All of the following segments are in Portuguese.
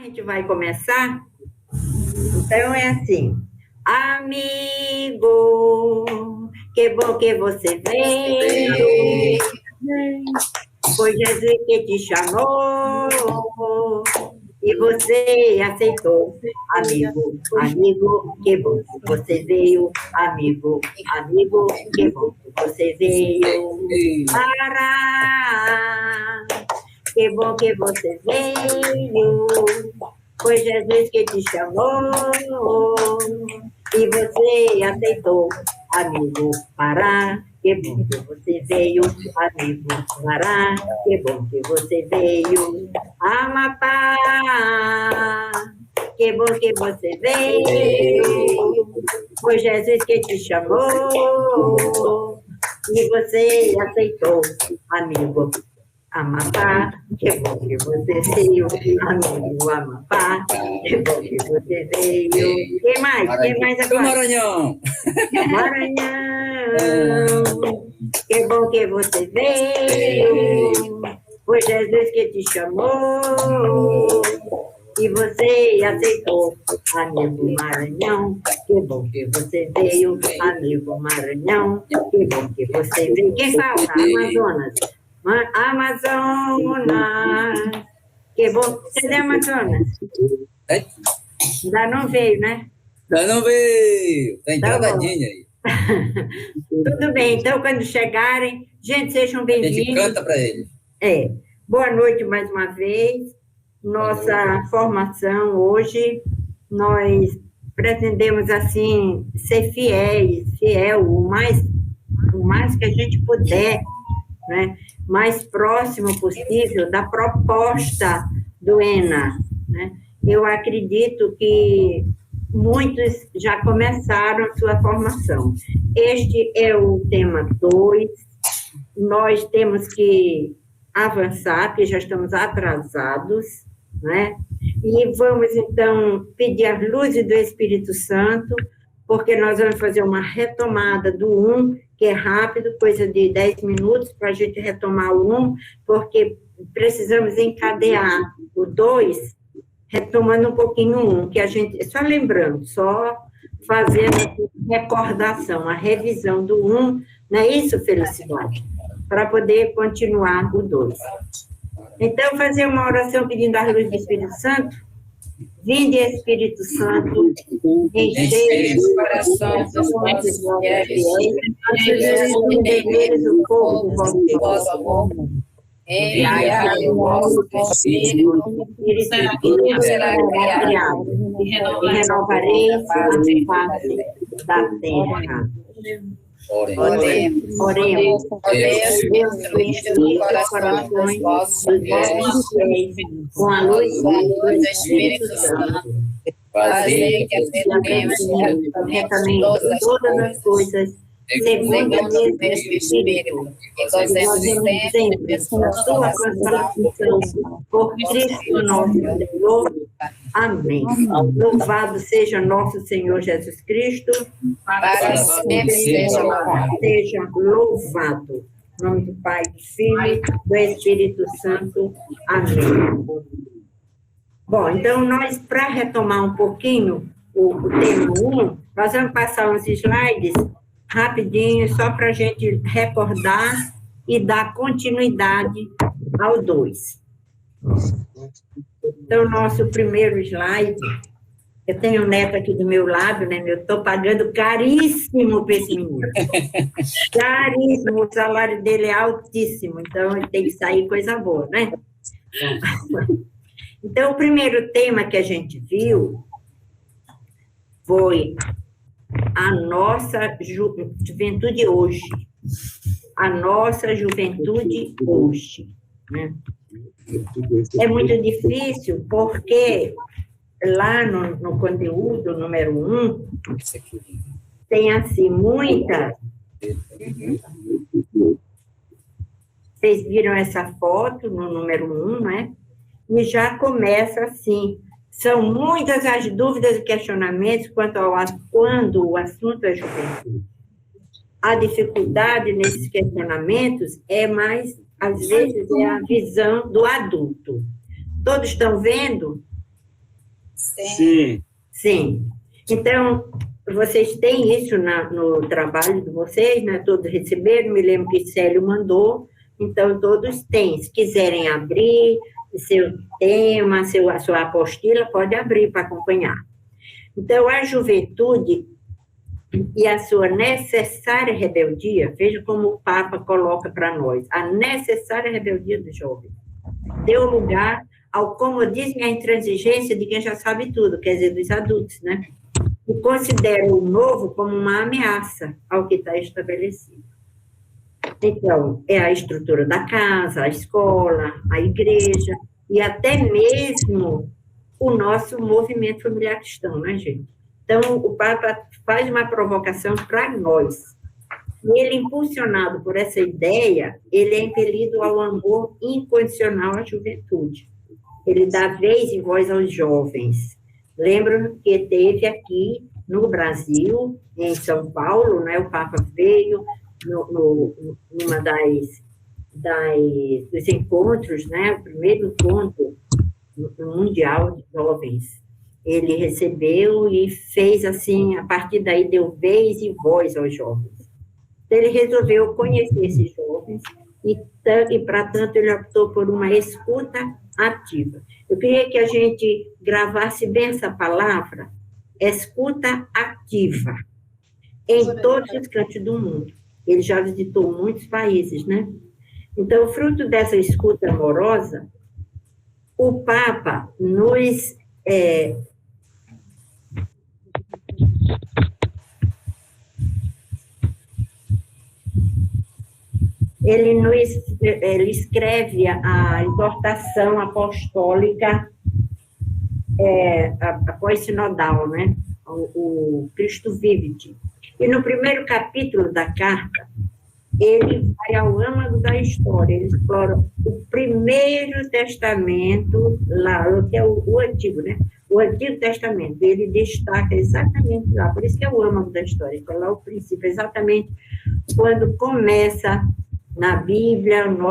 gente vai começar. Então é assim. Amigo, que bom que você veio. Foi Jesus que te chamou e você aceitou. Amigo, amigo, que bom que você veio. Amigo, amigo, que bom que você veio. Para, que bom que você veio. Foi Jesus que te chamou e você aceitou. Amigo, Pará, que bom que você veio. Amigo, Pará, que bom que você veio. Amapá, que bom que você veio. Foi Jesus que te chamou e você aceitou. Amigo, Amapá, que bom que você veio. Amigo Amapá, que bom que você veio. Quem mais? Quem mais agora? Maranhão. Maranhão, que bom que você veio. Foi Jesus que te chamou e você aceitou. Amigo Maranhão, que bom que você veio. Amigo Maranhão, que bom que você veio. Quem falta? Amazonas. Amazonas, que bom. Cadê Amazonas? Ainda não veio, né? Ainda não veio. Está entradinha aí. Tudo bem, então quando chegarem, gente, sejam A bem-vindos. gente canta para eles. Boa noite mais uma vez. Nossa formação hoje, nós pretendemos assim ser fiel, o mais que a gente puder, né? Mais próximo possível da proposta do ENA, né? Eu acredito que muitos já começaram a sua formação. Este é o tema 2. Nós temos que avançar, porque já estamos atrasados, né? E vamos, então, pedir a luz do Espírito Santo, porque nós vamos fazer uma retomada do 1, que é rápido, coisa de 10 minutos, para a gente retomar o 1, porque precisamos encadear o 2, retomando um pouquinho o 1, que a gente, só lembrando, só fazendo recordação, a revisão do 1, não é isso, Felicidade? Para poder continuar o 2. Então, fazer uma oração pedindo a luz do Espírito Santo. Vinde, Espírito Santo, enchei os corações dos nossos fiéis, encheis o fogo do vosso amor. Enviai o vosso Espírito, e tudo será criado, e renovareis a face da terra. Oremos. Deus, instruísse os corações dos vossos fiéis com a luz do Espírito Santo. Fazer que atendemos corretamente todas as coisas, segundo o mesmo Espírito, e gozemos sempre da sua consolação por Cristo nosso Senhor. Amém. Louvado seja nosso Senhor Jesus Cristo, para sempre seja louvado. Em nome do Pai, do Filho, do Espírito Santo. Amém. Bom, então, nós, para retomar um pouquinho o tema 1, nós vamos passar uns slides rapidinho, só para a gente recordar e dar continuidade ao 2. Então, nosso primeiro slide, eu tenho um neto aqui do meu lado, né? Eu estou pagando caríssimo para esse menino. Caríssimo, o salário dele é altíssimo, então ele tem que sair coisa boa, né? Então, o primeiro tema que a gente viu foi a nossa juventude hoje. A nossa juventude hoje, né? É muito difícil, porque lá no conteúdo número 1, tem assim, muita... Vocês viram essa foto no número 1, né? E já começa assim, são muitas as dúvidas e questionamentos quando o assunto é juventude. A dificuldade nesses questionamentos é mais, às vezes, é a visão do adulto. Todos estão vendo? Sim. Sim. Então, vocês têm isso no trabalho de vocês, né? Todos receberam, me lembro que Célio mandou, então todos têm. Se quiserem abrir seu tema, a sua apostila, pode abrir para acompanhar. Então, a juventude e a sua necessária rebeldia, veja como o Papa coloca para nós, a necessária rebeldia do jovem, deu lugar ao comodismo e à intransigência de quem já sabe tudo, quer dizer, dos adultos, né? E considera o novo como uma ameaça ao que está estabelecido. Então, é a estrutura da casa, a escola, a igreja, e até mesmo o nosso movimento familiar cristão, né, gente? Então, o Papa faz uma provocação para nós. E ele, impulsionado por essa ideia, ele é impelido ao amor incondicional à juventude. Ele dá vez e voz aos jovens. Lembro que teve aqui no Brasil, em São Paulo, né, o Papa veio numa dos encontros, né, o primeiro encontro mundial de jovens. Ele recebeu e fez assim, a partir daí deu vez e voz aos jovens. Então, ele resolveu conhecer esses jovens e para tanto, ele optou por uma escuta ativa. Eu queria que a gente gravasse bem essa palavra, escuta ativa, em todos os cantos do mundo. Ele já visitou muitos países, né? Então, fruto dessa escuta amorosa, o Papa nos... Ele escreve a exortação apostólica a pós-sinodal, né? O Cristo Vivit. E no primeiro capítulo da carta, ele vai ao âmago da história, ele explora o primeiro testamento, lá, que é o Antigo, né? O Antigo Testamento, ele destaca exatamente lá, por isso que é o âmago da história, é lá o princípio, exatamente quando começa na Bíblia, no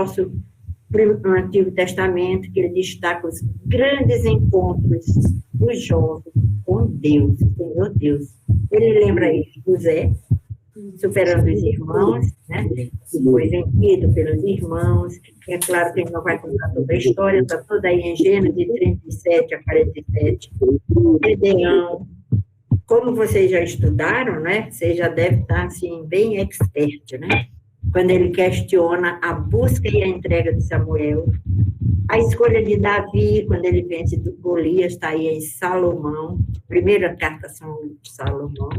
Antigo Testamento, que ele destaca os grandes encontros dos jovens com Deus, Senhor Deus. Ele lembra aí José, superando os irmãos, né? Que foi vencido pelos irmãos. É claro que ele não vai contar toda a história, está toda aí em Gênesis, de 37 a 47. Gedeão, como vocês já estudaram, né? Vocês já devem estar, assim, bem expert, né? Quando ele questiona a busca e a entrega de Samuel, a escolha de Davi, quando ele vence do Golias, está aí em Salomão, primeira carta São Salomão,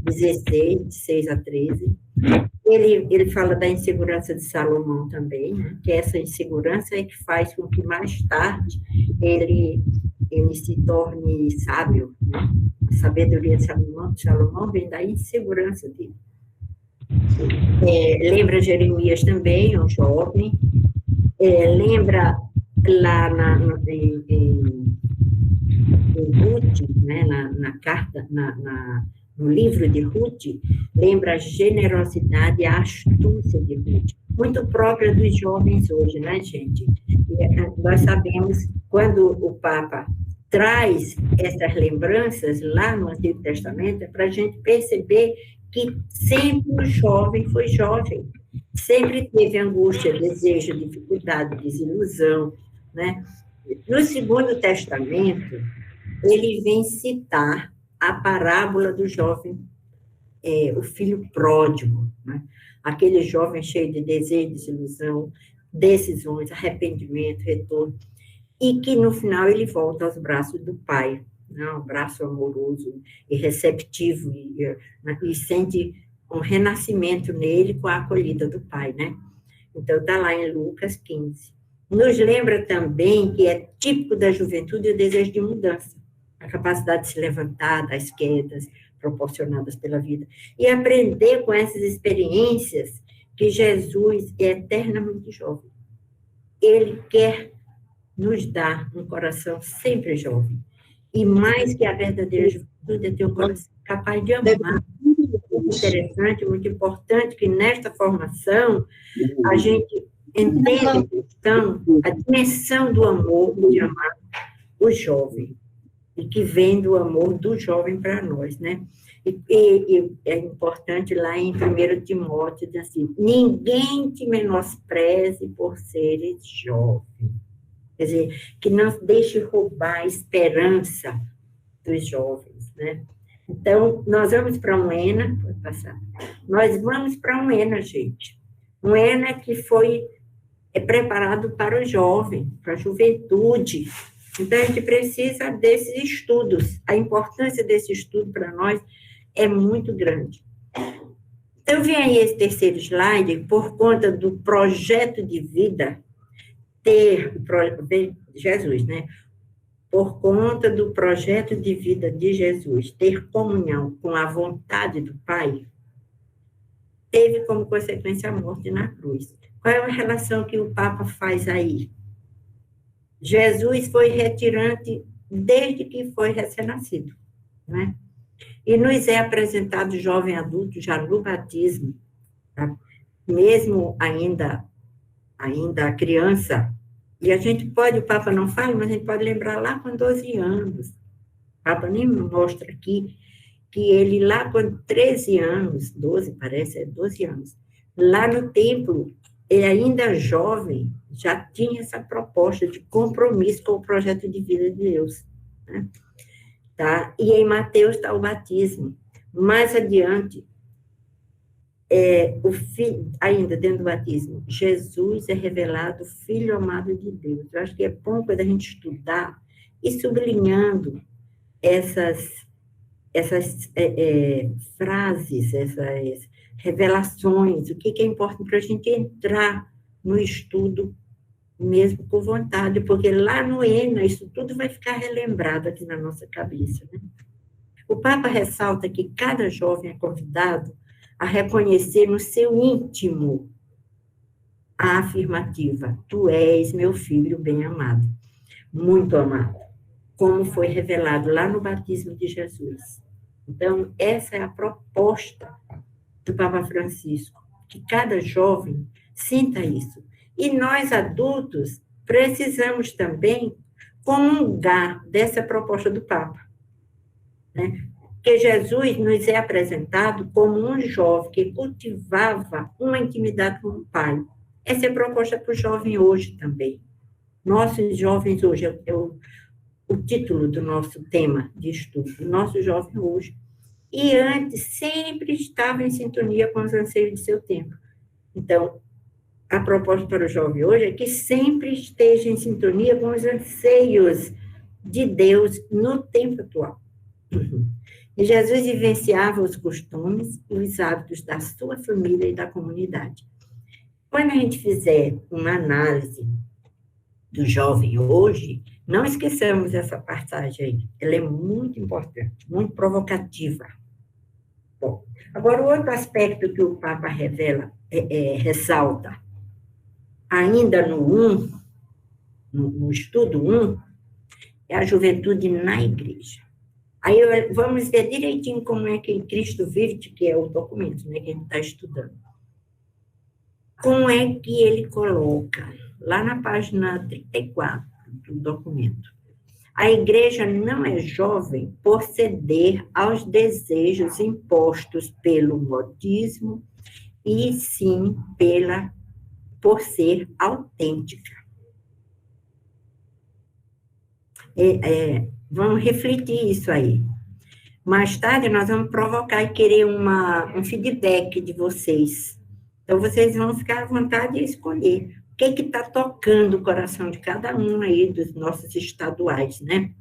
16, de 6 a 13. Ele fala da insegurança de Salomão também, né? Que essa insegurança é que faz com que mais tarde ele se torne sábio, né? A sabedoria de Salomão vem da insegurança dele. Lembra Jeremias também, um jovem. Lembra lá em Ruth, né, na carta, no livro de Ruth, lembra a generosidade e a astúcia de Ruth, muito própria dos jovens hoje, né, gente? E nós sabemos, quando o Papa traz essas lembranças lá no Antigo Testamento, é para a gente perceber que sempre o jovem foi jovem, sempre teve angústia, desejo, dificuldade, desilusão, né? No Segundo Testamento, ele vem citar a parábola do jovem, o filho pródigo, né? Aquele jovem cheio de desejo, desilusão, decisões, arrependimento, retorno, e que no final ele volta aos braços do pai, né? Um braço amoroso e receptivo, e sente um renascimento nele com a acolhida do pai, né? Então, está lá em Lucas 15. Nos lembra também que é típico da juventude o desejo de mudança, a capacidade de se levantar das quedas proporcionadas pela vida, e aprender com essas experiências que Jesus é eternamente jovem. Ele quer nos dar um coração sempre jovem, e mais que a verdadeira juventude é ter um coração capaz de amar. Muito interessante, muito importante que nesta formação a gente entenda a dimensão do amor, de amar o jovem. e que vem do amor do jovem para nós, né? E é importante lá em 1 Timóteo, diz assim, ninguém te menospreze por seres jovens. Quer dizer, que não deixe roubar a esperança dos jovens, né? Então, nós vamos para um ENA, pode passar. Nós vamos para um ENA, gente. Um ENA que é preparado para o jovem, para a juventude. Então, a gente precisa desses estudos. A importância desse estudo para nós é muito grande. Então, vem aí esse terceiro slide, por conta do projeto de vida, Jesus, né? Por conta do projeto de vida de Jesus, ter comunhão com a vontade do Pai, teve como consequência a morte na cruz. Qual é a relação que o Papa faz aí? Jesus foi retirante desde que foi recém-nascido, né? E nos é apresentado jovem adulto já no batismo, tá? Mesmo ainda criança. E a gente pode, o Papa não fala, mas a gente pode lembrar lá com 12 anos. O Papa nem mostra aqui que ele lá com 13 anos, 12 parece, 12 anos, lá no templo, ele ainda jovem, já tinha essa proposta de compromisso com o projeto de vida de Deus, né? Tá? E em Mateus está o batismo. Mais adiante, ainda dentro do batismo, Jesus é revelado Filho amado de Deus. Eu acho que é bom quando a gente estudar e sublinhando essas frases, essas revelações, o que é importante para a gente entrar no estudo mesmo com vontade, porque lá no ENA isso tudo vai ficar relembrado aqui na nossa cabeça, né? O Papa ressalta que cada jovem é convidado a reconhecer no seu íntimo a afirmativa: tu és meu filho bem-amado, muito amado, como foi revelado lá no batismo de Jesus. Então, essa é a proposta do Papa Francisco, que cada jovem sinta isso. E nós, adultos, precisamos também comungar dessa proposta do Papa, né? Porque Jesus nos é apresentado como um jovem que cultivava uma intimidade com o Pai. Essa é a proposta para o jovem hoje também. Nossos jovens hoje, o título do nosso tema de estudo, nosso jovem hoje. E antes sempre estava em sintonia com os anseios de seu tempo. Então, a proposta para o jovem hoje é que sempre esteja em sintonia com os anseios de Deus no tempo atual. E Jesus vivenciava os costumes e os hábitos da sua família e da comunidade. Quando a gente fizer uma análise do jovem hoje, não esqueçamos essa passagem aí. Ela é muito importante, muito provocativa. Bom, agora, o outro aspecto que o Papa ressalta, ainda no estudo 1, é a juventude na igreja. Aí vamos ver direitinho como é que Cristo vive, que é o documento, né, que a gente está estudando. Como é que ele coloca, lá na página 34 do documento, a igreja não é jovem por ceder aos desejos impostos pelo modismo, e sim por ser autêntica. Vamos refletir isso aí. Mais tarde, nós vamos provocar e querer um feedback de vocês. Então, vocês vão ficar à vontade de escolher o que está tocando o coração de cada um aí dos nossos estaduais, né?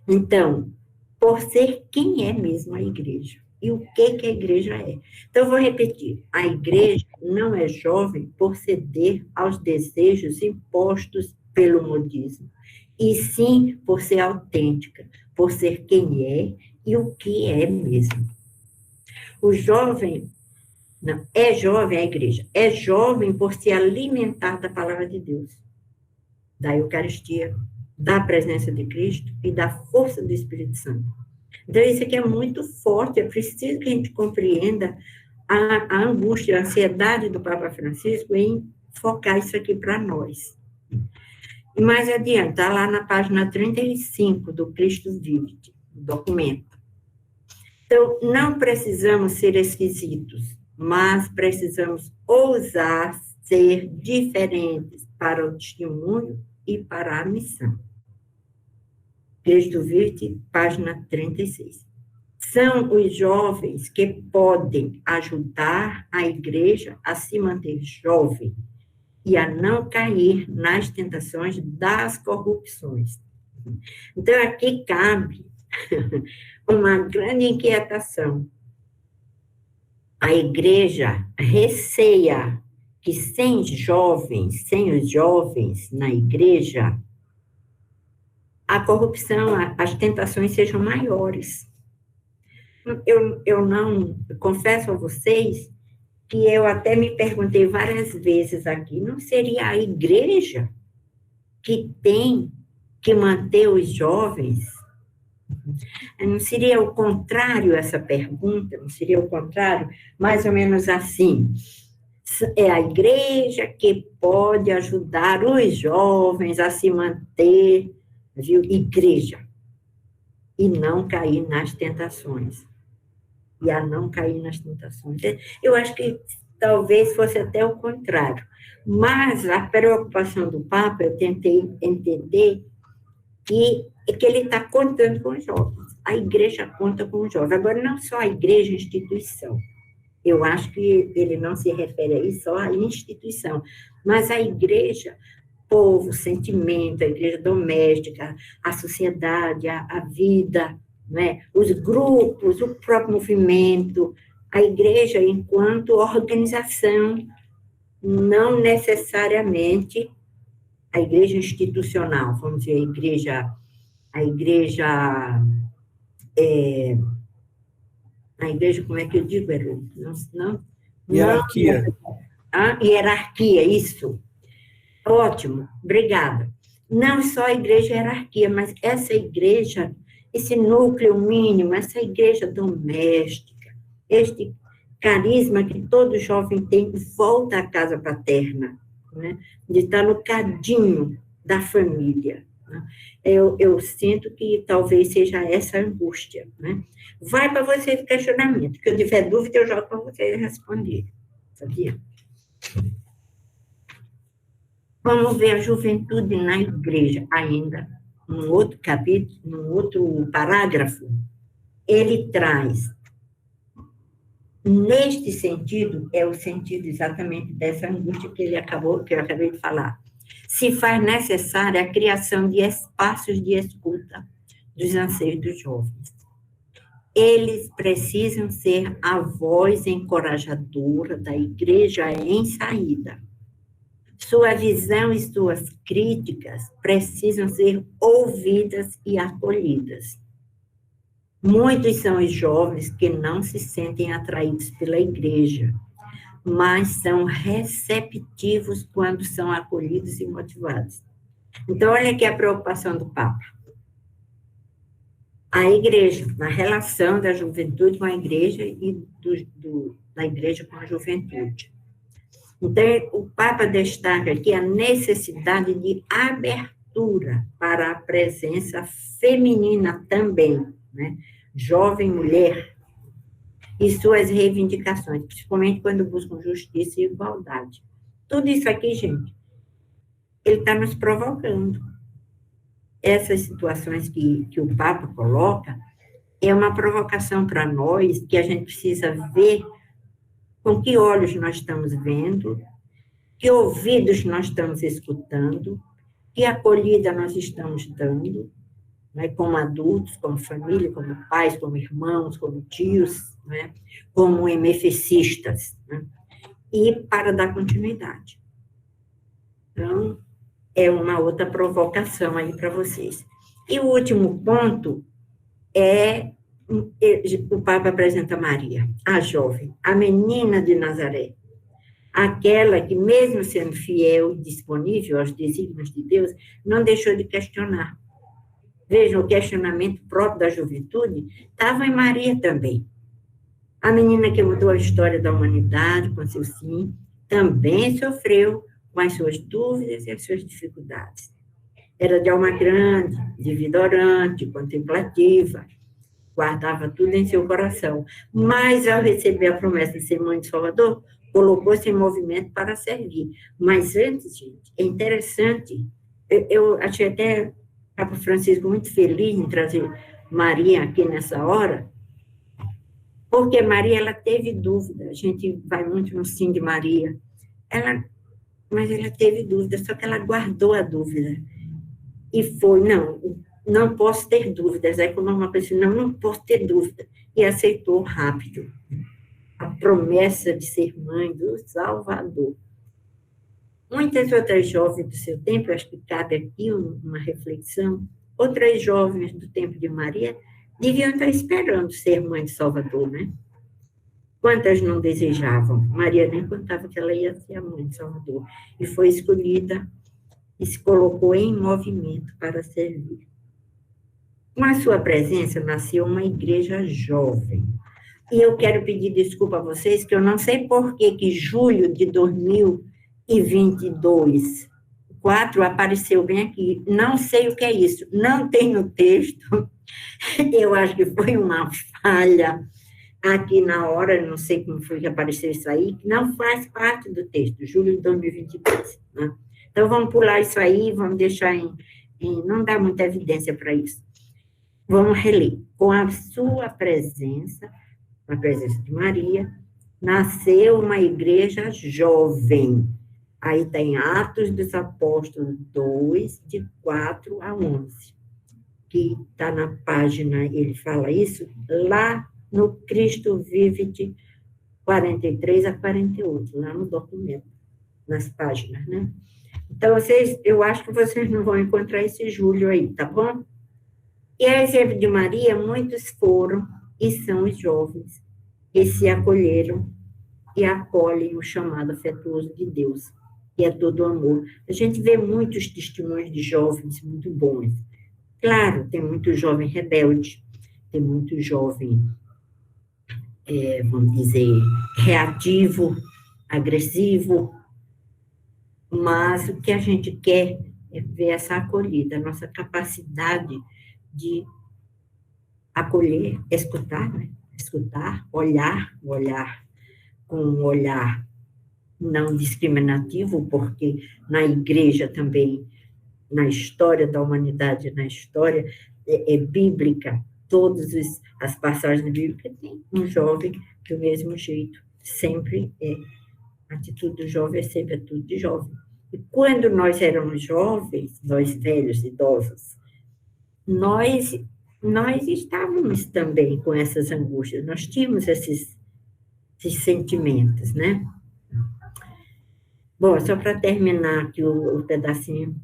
Então, por ser quem é mesmo a igreja. E o que a igreja é. Então, eu vou repetir. A igreja não é jovem por ceder aos desejos impostos pelo modismo, e sim por ser autêntica, por ser quem é e o que é mesmo. O jovem, não, é jovem a igreja, é jovem por se alimentar da palavra de Deus, da Eucaristia, da presença de Cristo e da força do Espírito Santo. Então, isso aqui é muito forte, é preciso que a gente compreenda a angústia, a ansiedade do Papa Francisco em focar isso aqui para nós. E mais adiante, está lá na página 35 do Cristo Vive, do documento. Então, não precisamos ser esquisitos, mas precisamos ousar ser diferentes para o testemunho e para a missão. Cristo Vive, página 36. São os jovens que podem ajudar a igreja a se manter jovem e a não cair nas tentações das corrupções. Então, aqui cabe uma grande inquietação. A igreja receia que sem os jovens na igreja, a corrupção, as tentações sejam maiores. Eu não, confesso a vocês, que eu até me perguntei várias vezes aqui, não seria a igreja que tem que manter os jovens? Não seria o contrário essa pergunta? Não seria o contrário? Mais ou menos assim. É a igreja que pode ajudar os jovens a se manter, viu? Igreja. E não cair nas tentações. E a não cair nas tentações. Eu acho que talvez fosse até o contrário. Mas a preocupação do Papa, eu tentei entender que ele está contando com os jovens. A igreja conta com os jovens. Agora, não só a igreja, a instituição. Eu acho que ele não se refere aí só à instituição, mas a igreja, povo, sentimento, a igreja doméstica, a sociedade, a vida, né? Os grupos, o próprio movimento, a igreja enquanto organização, não necessariamente a igreja institucional, vamos dizer, a igreja, como é que eu digo, Heru? Não, hierarquia. Hierarquia, isso. Ótimo, obrigada. Não só a igreja hierarquia, mas essa igreja, esse núcleo mínimo, essa igreja doméstica, este carisma que todo jovem tem, volta à casa paterna, né? De estar no cadinho da família. Né? Eu sinto que talvez seja essa angústia. Né? Vai para você de questionamento, que eu tiver dúvida, eu jogo para você responder. Sabia? Vamos ver a juventude na igreja ainda, num outro capítulo, num outro parágrafo, ele traz, neste sentido, é o sentido exatamente dessa angústia que eu acabei de falar. Se faz necessária a criação de espaços de escuta dos anseios dos jovens. Eles precisam ser a voz encorajadora da igreja em saída. Sua visão e suas críticas precisam ser ouvidas e acolhidas. Muitos são os jovens que não se sentem atraídos pela igreja, mas são receptivos quando são acolhidos e motivados. Então, olha aqui a preocupação do Papa. A igreja, na relação da juventude com a igreja e da igreja com a juventude. Então, o Papa destaca aqui a necessidade de abertura para a presença feminina também, né? Jovem mulher, e suas reivindicações, principalmente quando buscam justiça e igualdade. Tudo isso aqui, gente, ele está nos provocando. Essas situações que o Papa coloca é uma provocação para nós, que a gente precisa ver com que olhos nós estamos vendo, que ouvidos nós estamos escutando, que acolhida nós estamos dando, né, como adultos, como família, como pais, como irmãos, como tios, né, como MFCistas, né, e para dar continuidade. Então, é uma outra provocação aí para vocês. E o último ponto é, o Papa apresenta Maria, a jovem, a menina de Nazaré, aquela que, mesmo sendo fiel e disponível aos desígnios de Deus, não deixou de questionar. Vejam, o questionamento próprio da juventude estava em Maria também. A menina que mudou a história da humanidade com seu sim, também sofreu com as suas dúvidas e as suas dificuldades. Era de alma grande, de vida orante, contemplativa, guardava tudo em seu coração. Mas, ao receber a promessa de ser mãe de Salvador, colocou-se em movimento para servir. Mas antes, gente, é interessante, eu achei até Papa Francisco muito feliz em trazer Maria aqui nessa hora, porque Maria, ela teve dúvida, a gente vai muito no Sim de Maria, mas ela teve dúvida, só que ela guardou a dúvida, e foi, não posso ter dúvidas, aí quando uma pessoa, não posso ter dúvida, e aceitou rápido a promessa de ser mãe do Salvador. Muitas outras jovens do seu tempo, acho que cabe aqui uma reflexão, outras jovens do tempo de Maria deviam estar esperando ser mãe de Salvador, né? Quantas não desejavam? Maria nem contava que ela ia ser a mãe de Salvador. E foi escolhida e se colocou em movimento para servir. Com a sua presença, nasceu uma igreja jovem. E eu quero pedir desculpa a vocês, que eu não sei por que julho de 2022, 4 apareceu bem aqui. Não sei o que é isso. Não tem no texto. Eu acho que foi uma falha aqui na hora, não sei como foi que apareceu isso aí, que não faz parte do texto, julho de 2022. Né? Então, vamos pular isso aí, vamos deixar não dá muita evidência para isso. Vamos reler. Com a sua presença, a presença de Maria, nasceu uma igreja jovem. Aí tem Atos dos Apóstolos 2, de 4 a 11, que está na página, ele fala isso, lá no Cristo Vive de 43 a 48, lá no documento, nas páginas, né? Então, eu acho que vocês não vão encontrar esse julho aí, tá bom? E a exemplo de Maria, muitos foram e são os jovens que se acolheram e acolhem o chamado afetuoso de Deus, que é todo amor. A gente vê muitos testemunhos de jovens muito bons. Claro, tem muito jovem rebelde, tem muito jovem, vamos dizer, reativo, agressivo, mas o que a gente quer é ver essa acolhida, a nossa capacidade de acolher, escutar, né? Escutar, olhar com um olhar não discriminativo, porque na igreja também, na história da humanidade, na história bíblica, todas as passagens bíblicas tem um jovem do mesmo jeito, sempre a atitude do jovem é sempre a atitude de jovem. E quando nós éramos jovens, nós velhos, idosos, nós estávamos também com essas angústias, nós tínhamos esses sentimentos, né? Bom, só para terminar aqui o pedacinho.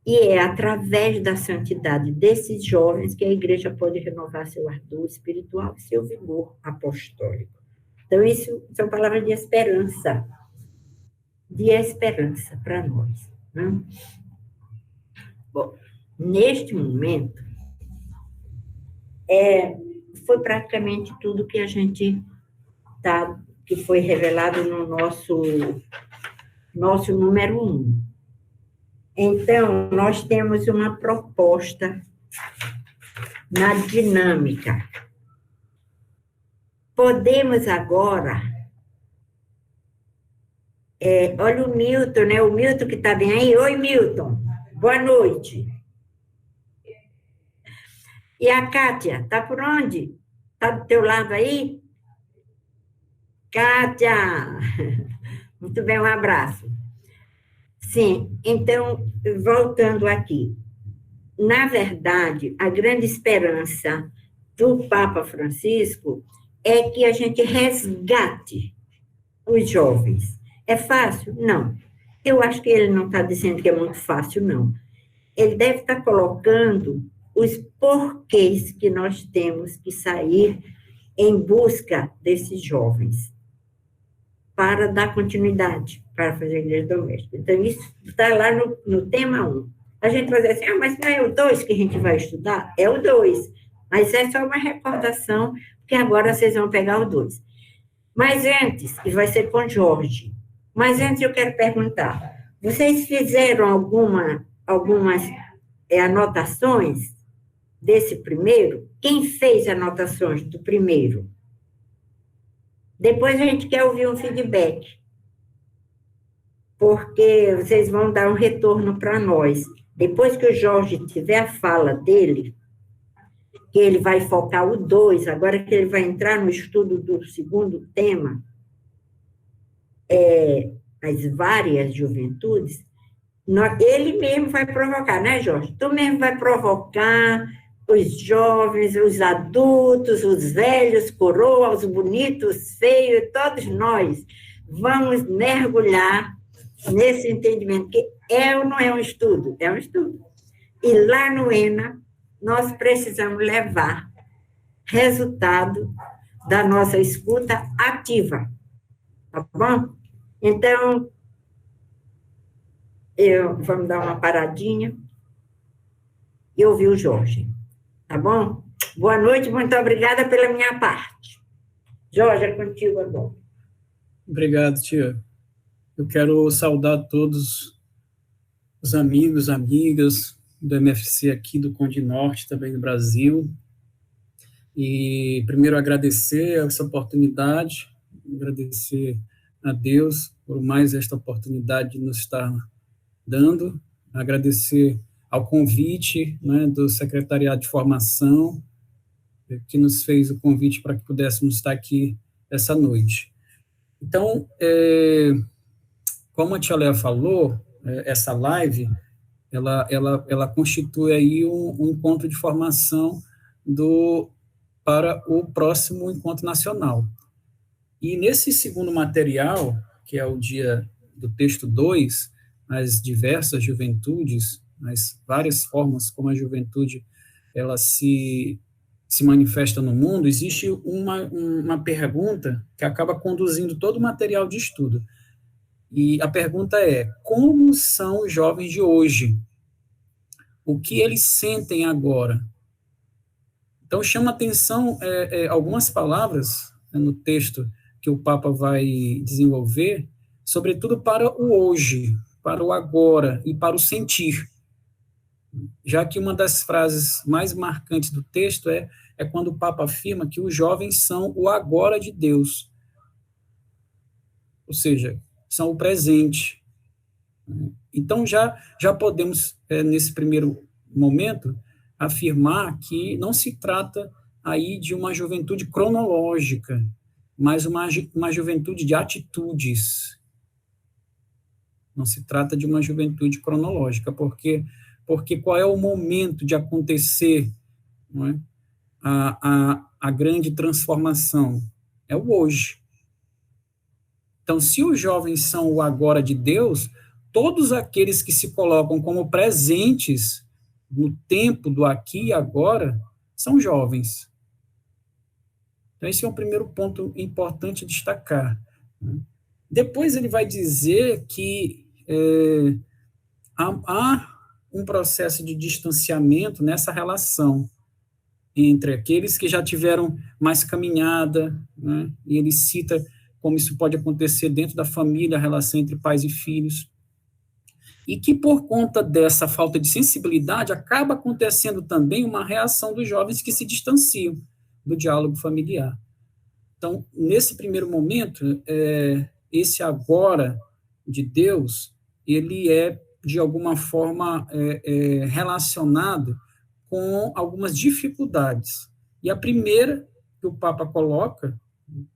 E é através da santidade desses jovens que a igreja pode renovar seu ardor espiritual e seu vigor apostólico. Então, isso são palavras de esperança para nós. Né? Bom, neste momento, foi praticamente tudo que a gente que foi revelado no nosso número 1. Então, nós temos uma proposta na dinâmica. Podemos agora... olha o Milton, né? O Milton que está bem aí. Oi, Milton. Boa noite. E a Kátia, está por onde? Está do teu lado aí? Kátia! Muito bem, um abraço. Sim, então, voltando aqui. Na verdade, a grande esperança do Papa Francisco é que a gente resgate os jovens. É fácil? Não. Eu acho que ele não está dizendo que é muito fácil, não. Ele deve estar colocando os porquês que nós temos que sair em busca desses jovens para dar continuidade, para fazer a igreja doméstica. Então, isso está lá no tema 1. A gente vai dizer assim, mas não é o 2 que a gente vai estudar? É o 2, mas é só uma recordação, porque agora vocês vão pegar o 2. Mas antes, e vai ser com Jorge, mas antes eu quero perguntar, vocês fizeram algumas anotações desse primeiro? Quem fez anotações do primeiro? Depois a gente quer ouvir um feedback, porque vocês vão dar um retorno para nós. Depois que o Jorge tiver a fala dele, que ele vai focar o 2, agora que ele vai entrar no estudo do segundo tema, as várias juventudes, ele mesmo vai provocar, né, Jorge? Tu mesmo vai provocar os jovens, os adultos, os velhos, coroas, os bonitos, os feios, todos nós vamos mergulhar nesse entendimento, que é ou não é um estudo? É um estudo. E lá no ENA, nós precisamos levar resultado da nossa escuta ativa, tá bom? Então, vamos dar uma paradinha e ouvir o Jorge, tá bom? Boa noite, muito obrigada pela minha parte. Jorge, é contigo agora. Obrigado, tia. Eu quero saudar todos os amigos, amigas do MFC aqui do Conde Norte, também do Brasil. E primeiro agradecer essa oportunidade, agradecer a Deus por mais esta oportunidade de nos estar dando, agradecer ao convite, né, do Secretariado de Formação, que nos fez o convite para que pudéssemos estar aqui essa noite. Então, como a tia Léa falou, essa live, ela constitui aí um encontro de formação para o próximo encontro nacional. E nesse segundo material, que é o dia do texto 2, as diversas juventudes, as várias formas como a juventude ela se manifesta no mundo, existe uma pergunta que acaba conduzindo todo o material de estudo. E a pergunta é: como são os jovens de hoje? O que eles sentem agora? Então, chama atenção algumas palavras, né, no texto que o Papa vai desenvolver, sobretudo para o hoje, para o agora e para o sentir. Já que uma das frases mais marcantes do texto é quando o Papa afirma que os jovens são o agora de Deus. Ou seja, são o presente. Então, já podemos, nesse primeiro momento, afirmar que não se trata aí de uma juventude cronológica, mas uma juventude de atitudes. Não se trata de uma juventude cronológica, porque qual é o momento de acontecer, não é, a grande transformação? É o hoje. Então, se os jovens são o agora de Deus, todos aqueles que se colocam como presentes no tempo do aqui e agora são jovens. Então, esse é um primeiro ponto importante destacar. Depois ele vai dizer que há um processo de distanciamento nessa relação entre aqueles que já tiveram mais caminhada, né? E ele cita como isso pode acontecer dentro da família, a relação entre pais e filhos, e que por conta dessa falta de sensibilidade acaba acontecendo também uma reação dos jovens que se distanciam do diálogo familiar. Então, nesse primeiro momento, esse agora de Deus, ele é, de alguma forma, relacionado com algumas dificuldades. E a primeira que o Papa coloca,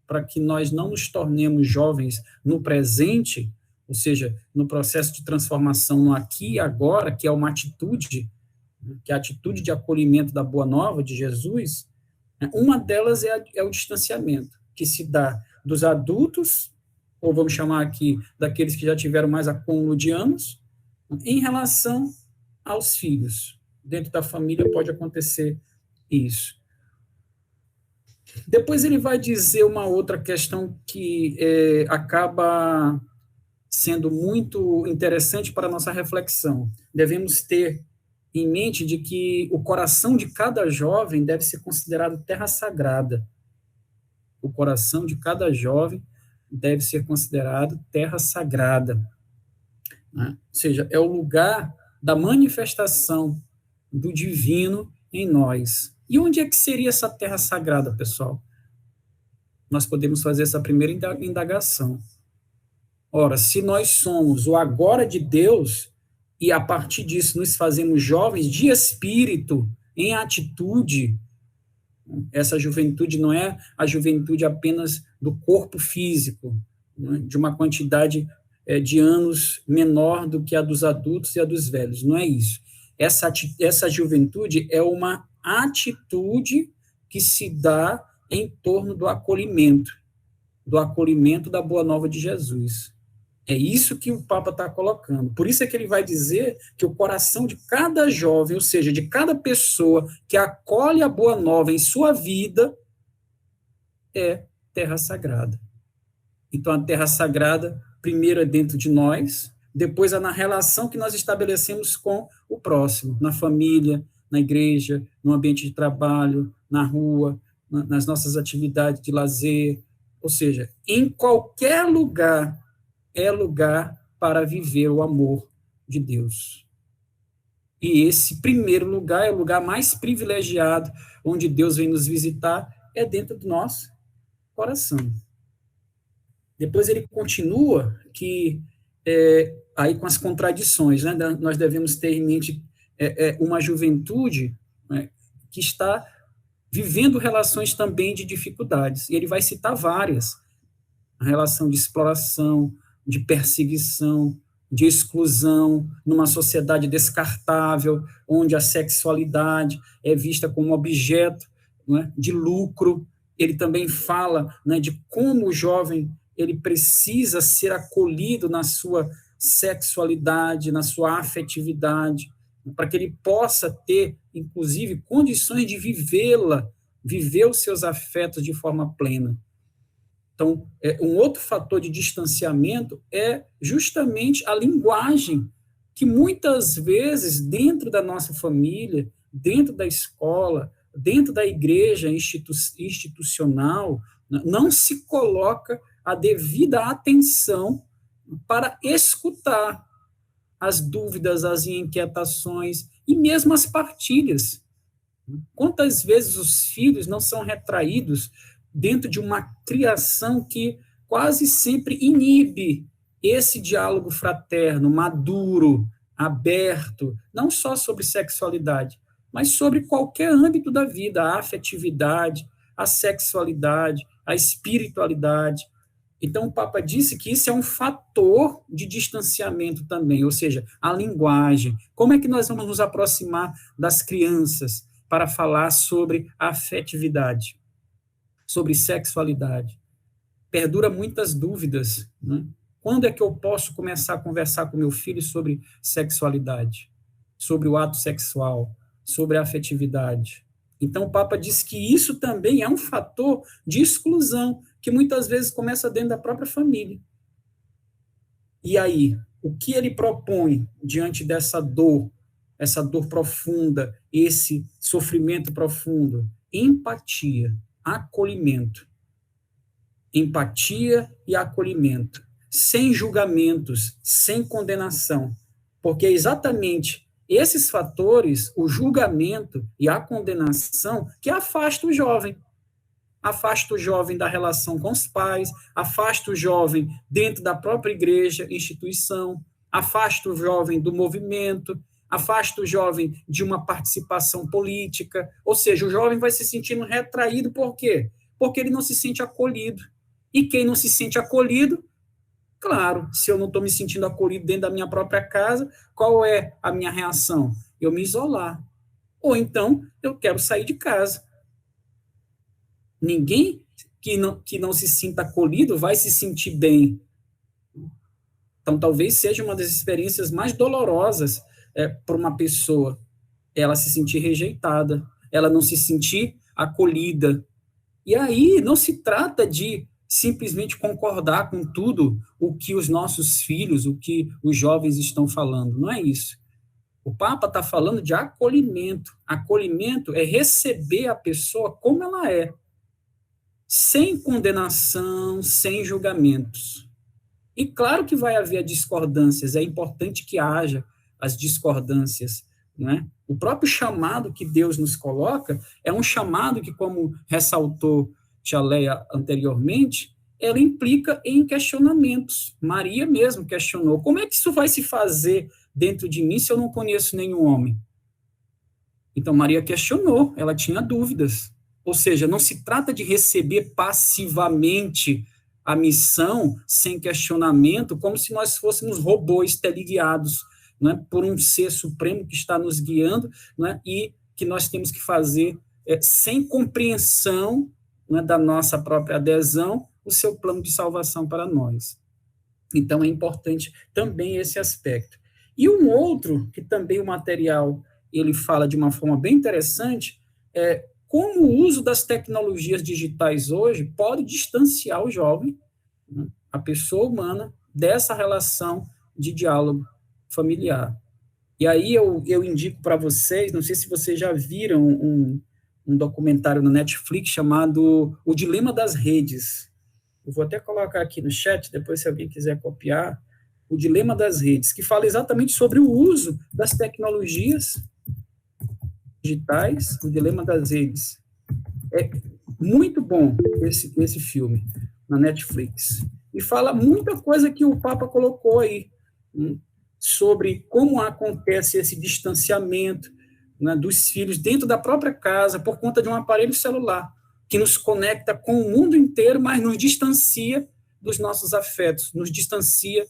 para que nós não nos tornemos jovens no presente, ou seja, no processo de transformação no aqui e agora, que é uma atitude, que é a atitude de acolhimento da Boa Nova de Jesus, uma delas é o distanciamento, que se dá dos adultos, ou vamos chamar aqui daqueles que já tiveram mais acúmulo de anos, em relação aos filhos. Dentro da família pode acontecer isso. Depois ele vai dizer uma outra questão que acaba sendo muito interessante para a nossa reflexão. Devemos ter em mente de que o coração de cada jovem deve ser considerado terra sagrada. O coração de cada jovem deve ser considerado terra sagrada, né? Ou seja, é o lugar da manifestação do divino em nós. E onde é que seria essa terra sagrada, pessoal? Nós podemos fazer essa primeira indagação. Ora, se nós somos o agora de Deus, e a partir disso nos fazemos jovens de espírito, em atitude, essa juventude não é a juventude apenas do corpo físico, né, de uma quantidade de anos menor do que a dos adultos e a dos velhos, não é isso. Essa juventude é uma atitude que se dá em torno do acolhimento da boa nova de Jesus. É isso que o Papa está colocando. Por isso é que ele vai dizer que o coração de cada jovem, ou seja, de cada pessoa que acolhe a boa nova em sua vida, é terra sagrada. Então, a terra sagrada, primeiro é dentro de nós, depois é na relação que nós estabelecemos com o próximo, na família, na igreja, no ambiente de trabalho, na rua, nas nossas atividades de lazer, ou seja, em qualquer lugar é lugar para viver o amor de Deus. E esse primeiro lugar é o lugar mais privilegiado, onde Deus vem nos visitar, é dentro do nosso coração. Depois ele continua que, aí com as contradições, né, nós devemos ter em mente uma juventude, né, que está vivendo relações também de dificuldades, e ele vai citar várias, a relação de exploração, de perseguição, de exclusão, numa sociedade descartável, onde a sexualidade é vista como objeto, né, de lucro. Ele também fala, né, de como o jovem ele precisa ser acolhido na sua sexualidade, na sua afetividade, para que ele possa ter, inclusive, condições de viver os seus afetos de forma plena. Então, um outro fator de distanciamento é justamente a linguagem, que muitas vezes, dentro da nossa família, dentro da escola, dentro da igreja institucional, não se coloca a devida atenção para escutar as dúvidas, as inquietações e mesmo as partilhas. Quantas vezes os filhos não são retraídos dentro de uma criação que quase sempre inibe esse diálogo fraterno, maduro, aberto, não só sobre sexualidade, mas sobre qualquer âmbito da vida, a afetividade, a sexualidade, a espiritualidade. Então, o Papa disse que isso é um fator de distanciamento também, ou seja, a linguagem. Como é que nós vamos nos aproximar das crianças para falar sobre a afetividade, sobre sexualidade? Perdura muitas dúvidas, né? Quando é que eu posso começar a conversar com meu filho sobre sexualidade, sobre o ato sexual, sobre a afetividade? Então, o Papa diz que isso também é um fator de exclusão, que muitas vezes começa dentro da própria família. E aí, o que ele propõe diante dessa dor profunda, esse sofrimento profundo? Empatia, acolhimento. Empatia e acolhimento, sem julgamentos, sem condenação, porque é exatamente esses fatores, o julgamento e a condenação, que afasta o jovem da relação com os pais, afasta o jovem dentro da própria igreja, instituição, afasta o jovem do movimento, afasta o jovem de uma participação política, ou seja, o jovem vai se sentindo retraído, por quê? Porque ele não se sente acolhido. E quem não se sente acolhido, claro, se eu não estou me sentindo acolhido dentro da minha própria casa, qual é a minha reação? Eu me isolar. Ou então, eu quero sair de casa. Ninguém que não se sinta acolhido vai se sentir bem. Então, talvez seja uma das experiências mais dolorosas para uma pessoa, ela se sentir rejeitada, ela não se sentir acolhida. E aí, não se trata de simplesmente concordar com tudo o que os nossos filhos, o que os jovens estão falando. Não é isso. O Papa está falando de acolhimento. Acolhimento é receber a pessoa como ela é, sem condenação, sem julgamentos. E claro que vai haver discordâncias, é importante que haja as discordâncias, né? O próprio chamado que Deus nos coloca é um chamado que, como ressaltou Tia Leia anteriormente, ela implica em questionamentos. Maria mesmo questionou: como é que isso vai se fazer dentro de mim se eu não conheço nenhum homem? Então, Maria questionou, ela tinha dúvidas. Ou seja, não se trata de receber passivamente a missão sem questionamento, como se nós fôssemos robôs teleguiados, né, por um ser supremo que está nos guiando, né, e que nós temos que fazer sem compreensão, né, da nossa própria adesão, o seu plano de salvação para nós. Então, é importante também esse aspecto. E um outro, que também o material ele fala de uma forma bem interessante, é como o uso das tecnologias digitais hoje pode distanciar o jovem, né, a pessoa humana, dessa relação de diálogo familiar. E aí eu indico para vocês, não sei se vocês já viram um documentário no Netflix chamado O Dilema das Redes. Eu vou até colocar aqui no chat, depois se alguém quiser copiar, O Dilema das Redes, que fala exatamente sobre o uso das tecnologias digitais, O Dilema das Redes. É muito bom esse filme na Netflix. E fala muita coisa que o Papa colocou aí, sobre como acontece esse distanciamento, né, dos filhos dentro da própria casa por conta de um aparelho celular que nos conecta com o mundo inteiro, mas nos distancia dos nossos afetos, nos distancia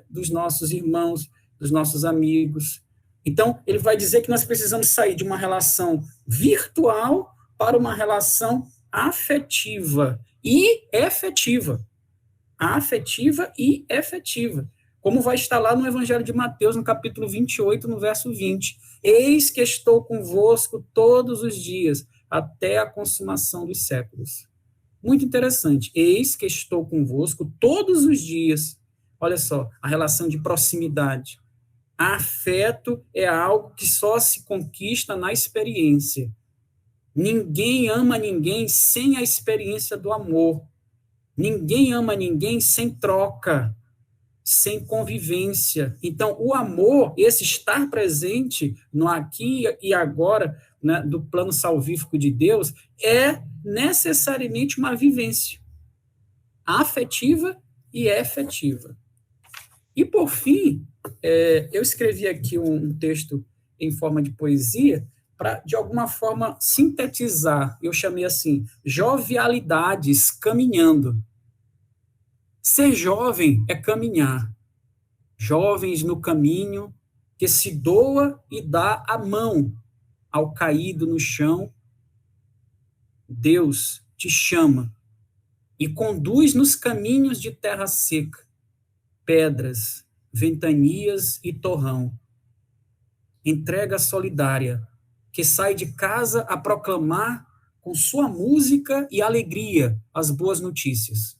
dos nossos irmãos, dos nossos amigos. Então, ele vai dizer que nós precisamos sair de uma relação virtual para uma relação afetiva e efetiva. Afetiva e efetiva. Como vai estar lá no Evangelho de Mateus, no capítulo 28, no verso 20. Eis que estou convosco todos os dias, até a consumação dos séculos. Muito interessante. Eis que estou convosco todos os dias. Olha só, a relação de proximidade. Afeto é algo que só se conquista na experiência. Ninguém ama ninguém sem a experiência do amor. Ninguém ama ninguém sem troca, sem convivência. Então, o amor, esse estar presente no aqui e agora, né, do plano salvífico de Deus, é necessariamente uma vivência afetiva e efetiva. E, por fim, eu escrevi aqui um texto em forma de poesia para, de alguma forma, sintetizar. Eu chamei assim, jovialidades caminhando. Ser jovem é caminhar. Jovens no caminho, que se doa e dá a mão ao caído no chão. Deus te chama e conduz nos caminhos de terra seca, pedras, ventanias e torrão. Entrega solidária, que sai de casa a proclamar com sua música e alegria as boas notícias.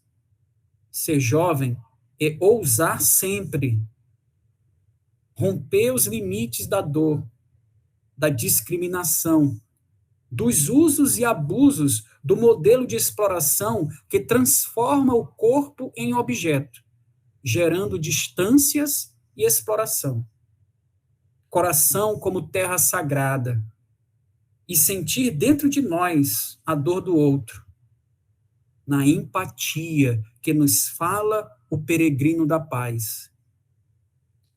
Ser jovem é ousar sempre, romper os limites da dor, da discriminação, dos usos e abusos do modelo de exploração que transforma o corpo em objeto, gerando distâncias e exploração. Coração como terra sagrada, e sentir dentro de nós a dor do outro, na empatia que nos fala o peregrino da paz.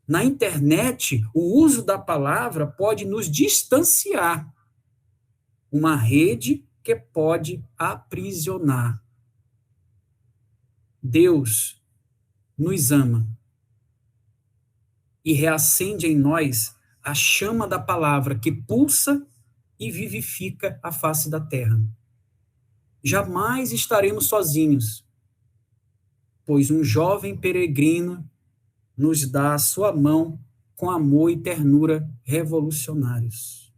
Na internet, o uso da palavra pode nos distanciar, uma rede que pode aprisionar. Deus nos ama e reacende em nós a chama da palavra que pulsa e vivifica a face da terra. Jamais estaremos sozinhos, pois um jovem peregrino nos dá a sua mão com amor e ternura revolucionários.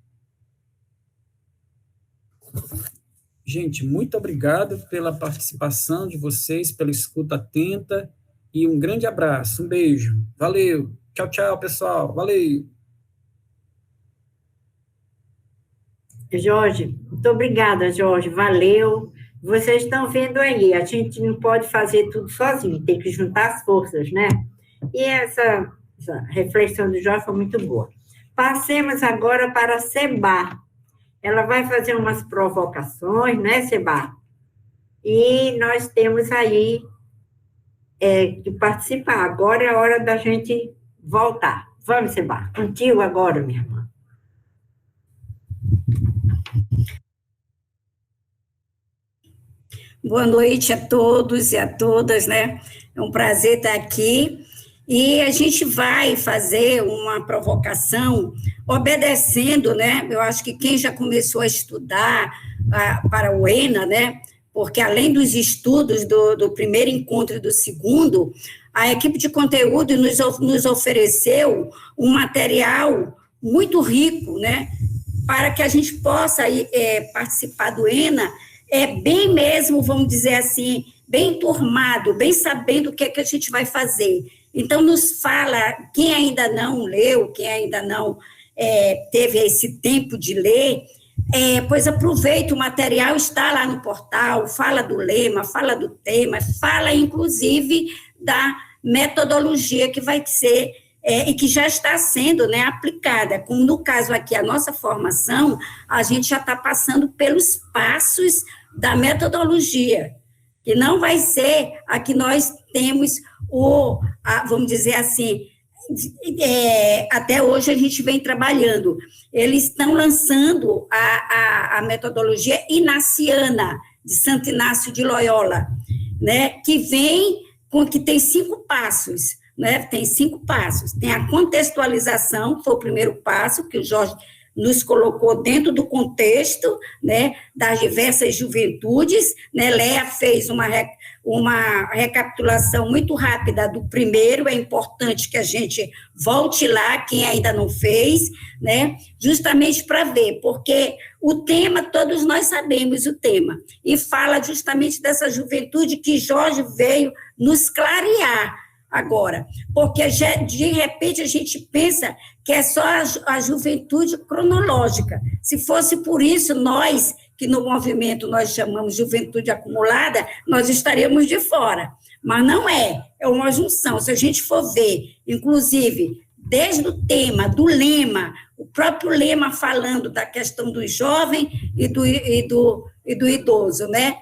Gente, muito obrigado pela participação de vocês, pela escuta atenta, e um grande abraço, um beijo. Valeu. Tchau, tchau, pessoal. Valeu. Jorge, muito obrigada, Jorge, valeu. Vocês estão vendo aí, a gente não pode fazer tudo sozinho, tem que juntar as forças, né? E essa reflexão do Jorge foi muito boa. Passemos agora para a Seba. Ela vai fazer umas provocações, né, Seba? E nós temos aí que participar. Agora é a hora da gente voltar. Vamos, Seba. Contigo agora, minha irmã. Boa noite a todos e a todas, né? É um prazer estar aqui. E a gente vai fazer uma provocação obedecendo, né? Eu acho que quem já começou a estudar para o ENA, né? Porque além dos estudos do primeiro encontro e do segundo, a equipe de conteúdo nos ofereceu um material muito rico, né? Para que a gente possa participar do ENA, bem mesmo, vamos dizer assim, bem turmado, bem sabendo o que é que a gente vai fazer. Então, nos fala, quem ainda não leu, quem ainda não teve esse tempo de ler, pois aproveita, o material está lá no portal, fala do lema, fala do tema, fala, inclusive, da metodologia que vai ser e que já está sendo, né, aplicada. Como no caso aqui, a nossa formação, a gente já está passando pelos passos da metodologia, que não vai ser a que nós temos vamos dizer assim, até hoje a gente vem trabalhando. Eles estão lançando a metodologia inaciana de Santo Inácio de Loyola, né, que tem 5 passos, né, tem 5 passos. Tem a contextualização, que foi o primeiro passo, que o Jorge nos colocou dentro do contexto, né, das diversas juventudes, né. Léa fez uma recapitulação muito rápida do primeiro, é importante que a gente volte lá, quem ainda não fez, né, justamente para ver, porque o tema, todos nós sabemos o tema, e fala justamente dessa juventude que Jorge veio nos clarear agora, porque de repente a gente pensa que é só a juventude cronológica. Se fosse por isso, nós, que no movimento nós chamamos juventude acumulada, nós estaríamos de fora. Mas não é uma junção. Se a gente for ver, inclusive, desde o tema, do lema, o próprio lema falando da questão do jovem e do idoso, né?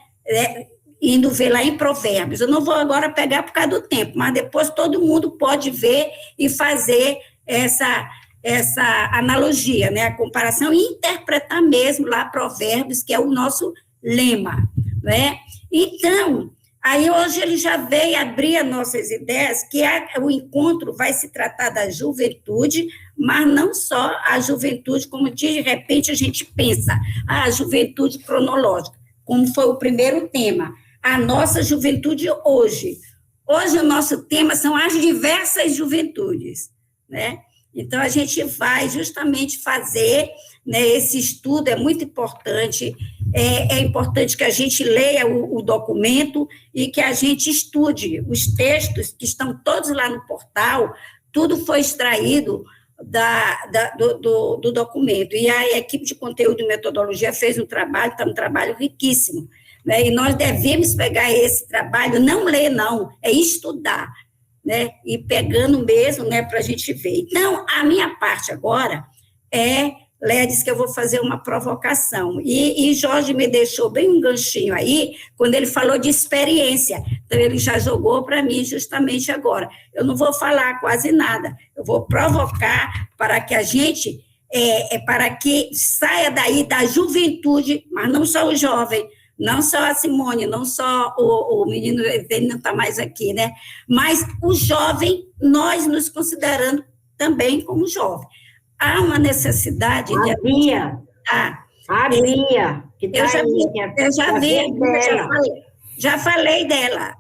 Indo ver lá em Provérbios. Eu não vou agora pegar por causa do tempo, mas depois todo mundo pode ver e fazer essa analogia, né, a comparação, e interpretar mesmo lá Provérbios, que é o nosso lema, né? Então, aí hoje ele já veio abrir as nossas ideias, que o encontro vai se tratar da juventude, mas não só a juventude, como de repente a gente pensa, a juventude cronológica, como foi o primeiro tema, a nossa juventude hoje. Hoje o nosso tema são as diversas juventudes, né? Então, a gente vai justamente fazer, né, esse estudo, é muito importante, é importante que a gente leia o documento e que a gente estude os textos que estão todos lá no portal, tudo foi extraído do documento, e a equipe de conteúdo e metodologia fez um trabalho, está um trabalho riquíssimo, né, e nós devemos pegar esse trabalho, não ler não, é estudar, né, e pegando mesmo, né, para a gente ver. Então, a minha parte agora Léa disse que eu vou fazer uma provocação, e Jorge me deixou bem um ganchinho aí, quando ele falou de experiência, então ele já jogou para mim justamente agora. Eu não vou falar quase nada, eu vou provocar para que a gente, para que saia daí da juventude, mas não só o jovem, não só a Simone, não só o menino, ele não está mais aqui, né? Mas o jovem, nós nos considerando também como jovem. Há uma necessidade de... Bia, que tá já falei dela,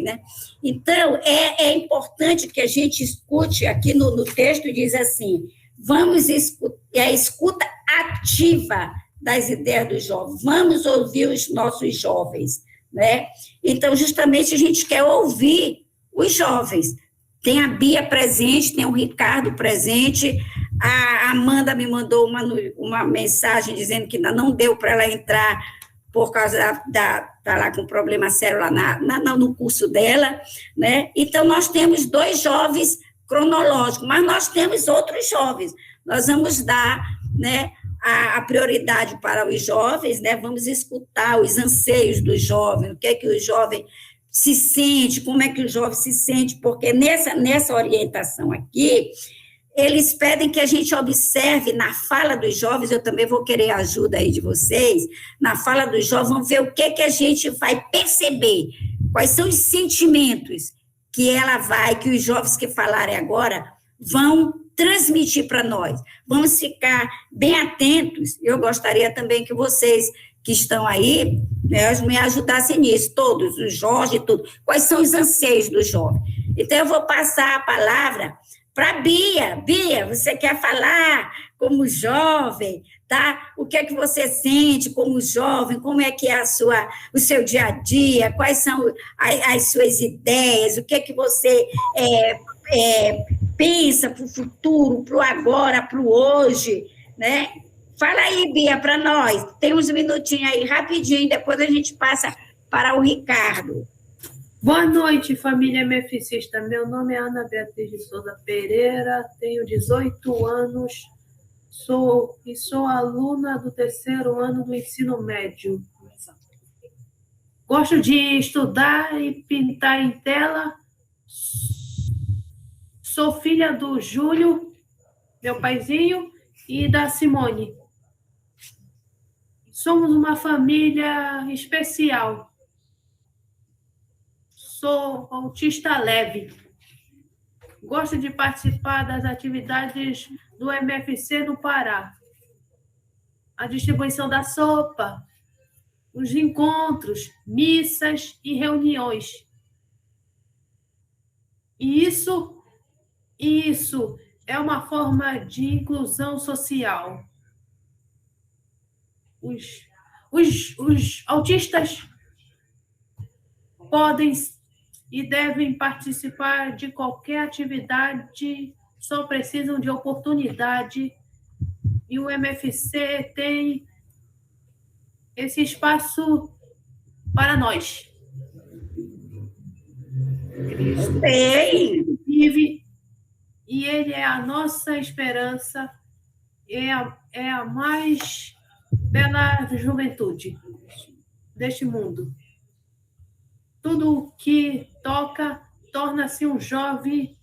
né? Então, é importante que a gente escute aqui no texto, diz assim, vamos escutar, a escuta ativa das ideias dos jovens, vamos ouvir os nossos jovens, né? Então, justamente, a gente quer ouvir os jovens. Tem a Bia presente, tem o Ricardo presente, a Amanda me mandou uma mensagem dizendo que ainda não deu para ela entrar por causa tá lá com problema sério lá no curso dela, né? Então, nós temos 2 jovens cronológicos, mas nós temos outros jovens. nós vamos dar, né, a prioridade para os jovens, né, vamos escutar os anseios dos jovens, o que é que o jovem se sente, como é que o jovem se sente, porque nessa orientação aqui, eles pedem que a gente observe na fala dos jovens, eu também vou querer a ajuda aí de vocês, na fala dos jovens, vamos ver o que é que a gente vai perceber, quais são os sentimentos que os jovens que falarem agora vão transmitir para nós. Vamos ficar bem atentos. Eu gostaria também que vocês que estão aí, né, me ajudassem nisso, todos, o Jorge, tudo. Quais são os anseios do jovem? Então, eu vou passar a palavra para Bia. Bia, você quer falar como jovem, tá? O que é que você sente como jovem? Como é que é o seu dia a dia? Quais são as suas ideias? O que é que você pensa para o futuro, para o agora, para o hoje, né? Fala aí, Bia, para nós. Tem uns minutinhos aí, rapidinho, depois a gente passa para o Ricardo. Boa noite, família MFCista. Meu nome é Ana Beatriz de Souza Pereira, tenho 18 anos, sou aluna do 3º ano do ensino médio. Gosto de estudar e pintar em tela. Sou filha do Júlio, meu paizinho, e da Simone. Somos uma família especial. Sou autista leve. Gosto de participar das atividades do MFC no Pará. A distribuição da sopa, os encontros, missas e reuniões. E isso é uma forma de inclusão social. Os autistas podem e devem participar de qualquer atividade, só precisam de oportunidade, e o MFC tem esse espaço para nós. Bem, Vive, e ele é a nossa esperança, é a mais bela juventude deste mundo. Tudo que toca torna-se um jovem,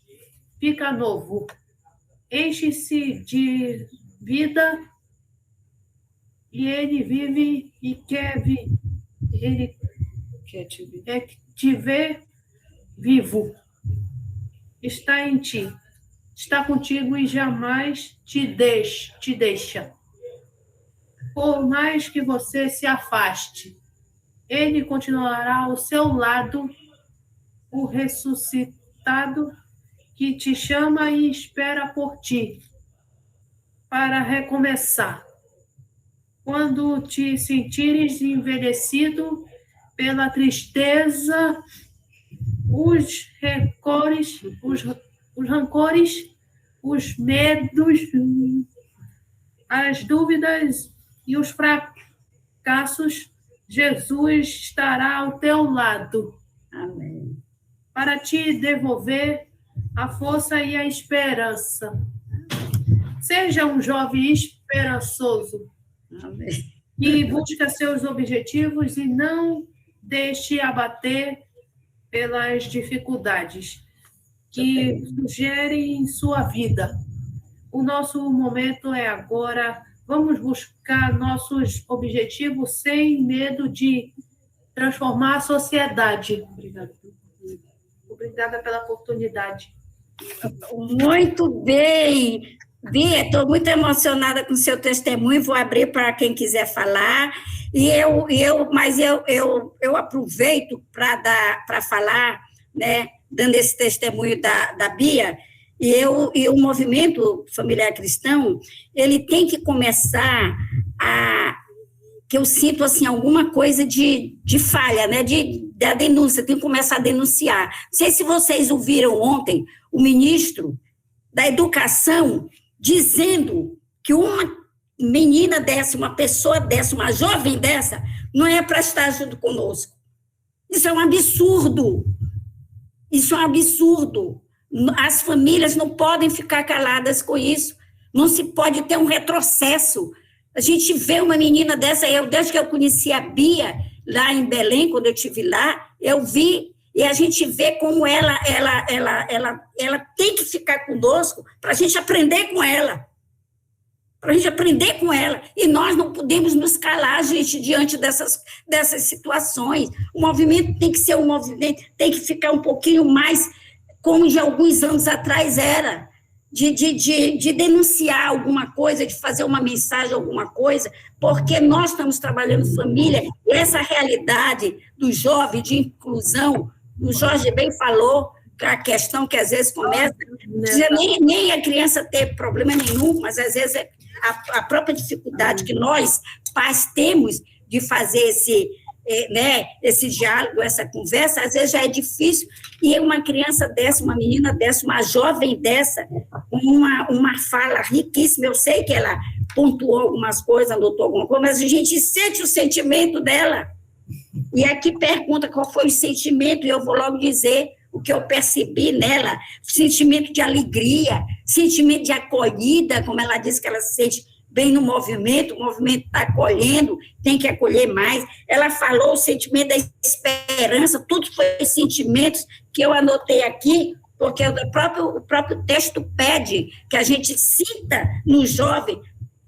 fica novo, enche-se de vida e ele vive e quer te ver vivo. Está em ti, está contigo e jamais te deixa. Por mais que você se afaste, ele continuará ao seu lado, o ressuscitado que te chama e espera por ti, para recomeçar. Quando te sentires envelhecido pela tristeza, os rancores, os medos, as dúvidas e os fracassos, Jesus estará ao teu lado. amém. Para te devolver a força e a esperança. Seja um jovem esperançoso, Amém. que busca seus objetivos e não deixe abater pelas dificuldades que sugerem em sua vida. O nosso momento é agora. Vamos buscar nossos objetivos sem medo de transformar a sociedade. Obrigada pela oportunidade. Muito bem. Bia, estou muito emocionada com o seu testemunho, vou abrir para quem quiser falar, mas eu aproveito para falar, né, dando esse testemunho da Bia, e o movimento familiar cristão, ele tem que começar que eu sinto, assim, alguma coisa de falha, né, da denúncia, tem que começar a denunciar. Não sei se vocês ouviram ontem o ministro da Educação dizendo que uma menina dessa, uma pessoa dessa, uma jovem dessa, não é para estar junto conosco. Isso é um absurdo. Isso é um absurdo. As famílias não podem ficar caladas com isso, Não se pode ter um retrocesso. A gente vê uma menina dessa, desde que eu conheci a Bia, lá em Belém, quando eu estive lá, eu vi, e a gente vê como ela tem que ficar conosco para a gente aprender com ela. Para a gente aprender com ela. E nós não podemos nos calar, gente, diante dessas situações. O movimento tem que ser um movimento, tem que ficar um pouquinho mais como de alguns anos atrás era. De denunciar alguma coisa, de fazer uma mensagem, alguma coisa, porque nós estamos trabalhando família, e essa realidade do jovem, de inclusão, o Jorge bem falou, que a questão que às vezes começa, nem a criança ter problema nenhum, mas às vezes a própria dificuldade que nós, pais, temos de fazer esse diálogo, essa conversa, às vezes já é difícil, e uma criança dessa, uma menina dessa, uma jovem dessa, uma fala riquíssima, eu sei que ela pontuou algumas coisas, anotou alguma coisa, mas a gente sente o sentimento dela, e aqui pergunta qual foi o sentimento, e eu vou logo dizer o que eu percebi nela, sentimento de alegria, sentimento de acolhida, como ela disse que ela se sente bem no movimento, o movimento está acolhendo, tem que acolher mais. Ela falou o sentimento da esperança, tudo foi sentimentos que eu anotei aqui, porque o próprio texto pede que a gente sinta no jovem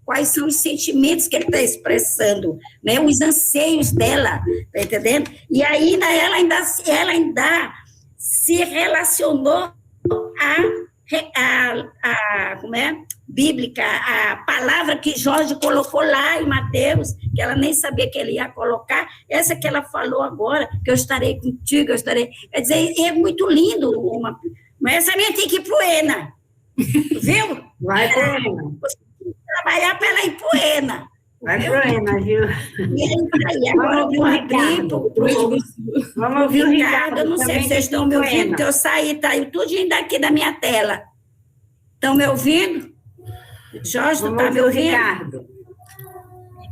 quais são os sentimentos que ele está expressando, né? Os anseios dela, tá entendendo? E ainda ela ainda se relacionou como é? Bíblica, a palavra que Jorge colocou lá em Mateus, que ela nem sabia que ele ia colocar, essa que ela falou agora, que eu estarei contigo, eu estarei... Quer dizer, é muito lindo, mas essa minha tem que ir para o ENA, viu? Vai para o ENA. Trabalhar para ela ir para o ENA. Vai para o ENA, viu? E agora eu vou abrir Vamos ouvir o Ricardo, eu não sei se vocês estão me ouvindo, porque eu saí, tá aí tudinho daqui da minha tela. Estão me ouvindo? Jorge, tu está me ouvindo? Ricardo.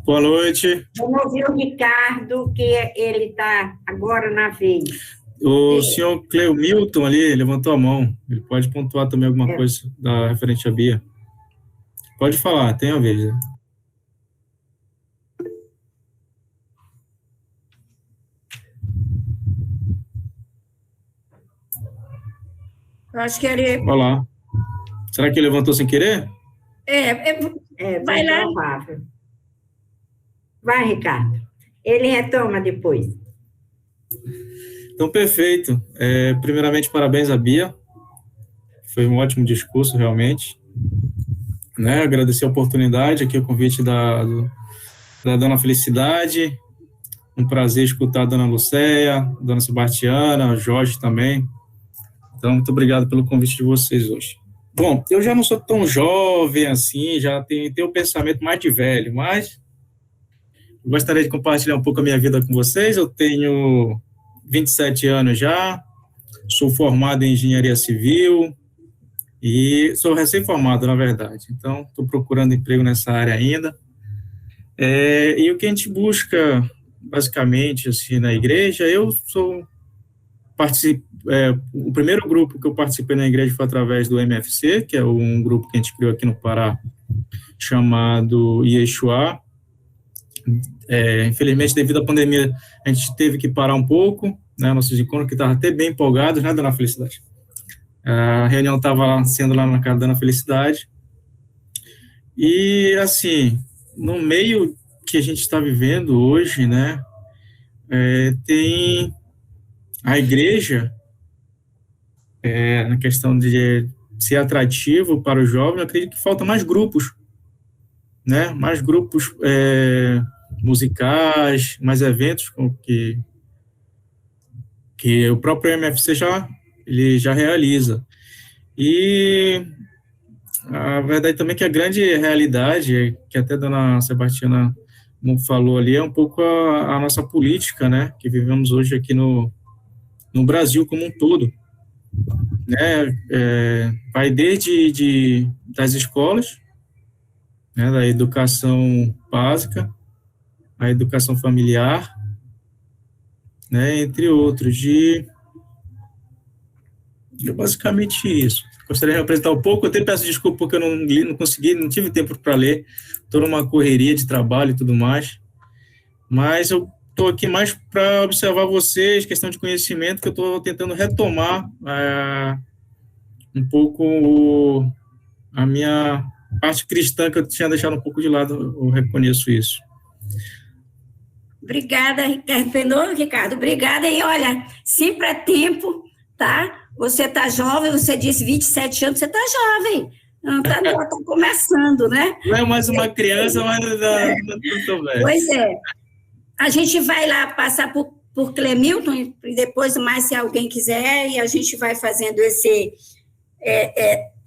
Boa noite. Vamos ouvir o Ricardo, que ele está agora na vez. O senhor Cleo Milton ali levantou a mão. Ele pode pontuar também alguma coisa referente à Bia. Pode falar, tem a vez. Eu acho que ele... Olá. Será que ele levantou sem querer? Vai lá. Provável. Vai, Ricardo. Ele retoma depois. Então, perfeito. Primeiramente, parabéns à Bia. Foi um ótimo discurso, realmente. Né? Agradecer a oportunidade, aqui o convite da Dona Felicidade. Um prazer escutar a Dona Lucéia, a Dona Sebastiana, a Jorge também. Então, muito obrigado pelo convite de vocês hoje. Bom, eu já não sou tão jovem assim, já tenho o pensamento mais de velho, mas gostaria de compartilhar um pouco a minha vida com vocês. Eu tenho 27 anos já, sou formado em engenharia civil e sou recém-formado, na verdade. Então, estou procurando emprego nessa área ainda. E o que a gente busca, basicamente, assim, na igreja, o primeiro grupo que eu participei na igreja foi através do MFC, que é um grupo que a gente criou aqui no Pará, chamado Yeshua. Infelizmente, devido à pandemia, a gente teve que parar um pouco, né, nossos encontros, que estavam até bem empolgados, né, Dona Felicidade? A reunião estava sendo lá na casa da Dona Felicidade. E, assim, no meio que a gente está vivendo hoje, né, tem a igreja, na questão de ser atrativo para o jovem, eu acredito que falta mais grupos, né? Mais grupos musicais, mais eventos com que o próprio MFC já realiza. E a verdade também é que a grande realidade, que até a Dona Sebastiana falou ali, é um pouco a nossa política, né? Que vivemos hoje aqui no Brasil como um todo, né? Vai desde das escolas, né, da educação básica, a educação familiar, né, entre outros, É basicamente isso. Gostaria de apresentar um pouco, eu até peço desculpa porque eu não li, não consegui, não tive tempo para ler, estou numa correria de trabalho e tudo mais, mas eu estou aqui mais para observar vocês, questão de conhecimento, que eu estou tentando retomar um pouco a minha parte cristã, que eu tinha deixado um pouco de lado, eu reconheço isso. Obrigada, Ricardo. Ricardo, obrigada. E olha, sempre é tempo, tá? Você está jovem, você disse 27 anos, você está jovem. Não está começando, né? Não é mais uma criança, mas não estou velho. Pois é. A gente vai lá passar por Clemilton, e depois mais, se alguém quiser, e a gente vai fazendo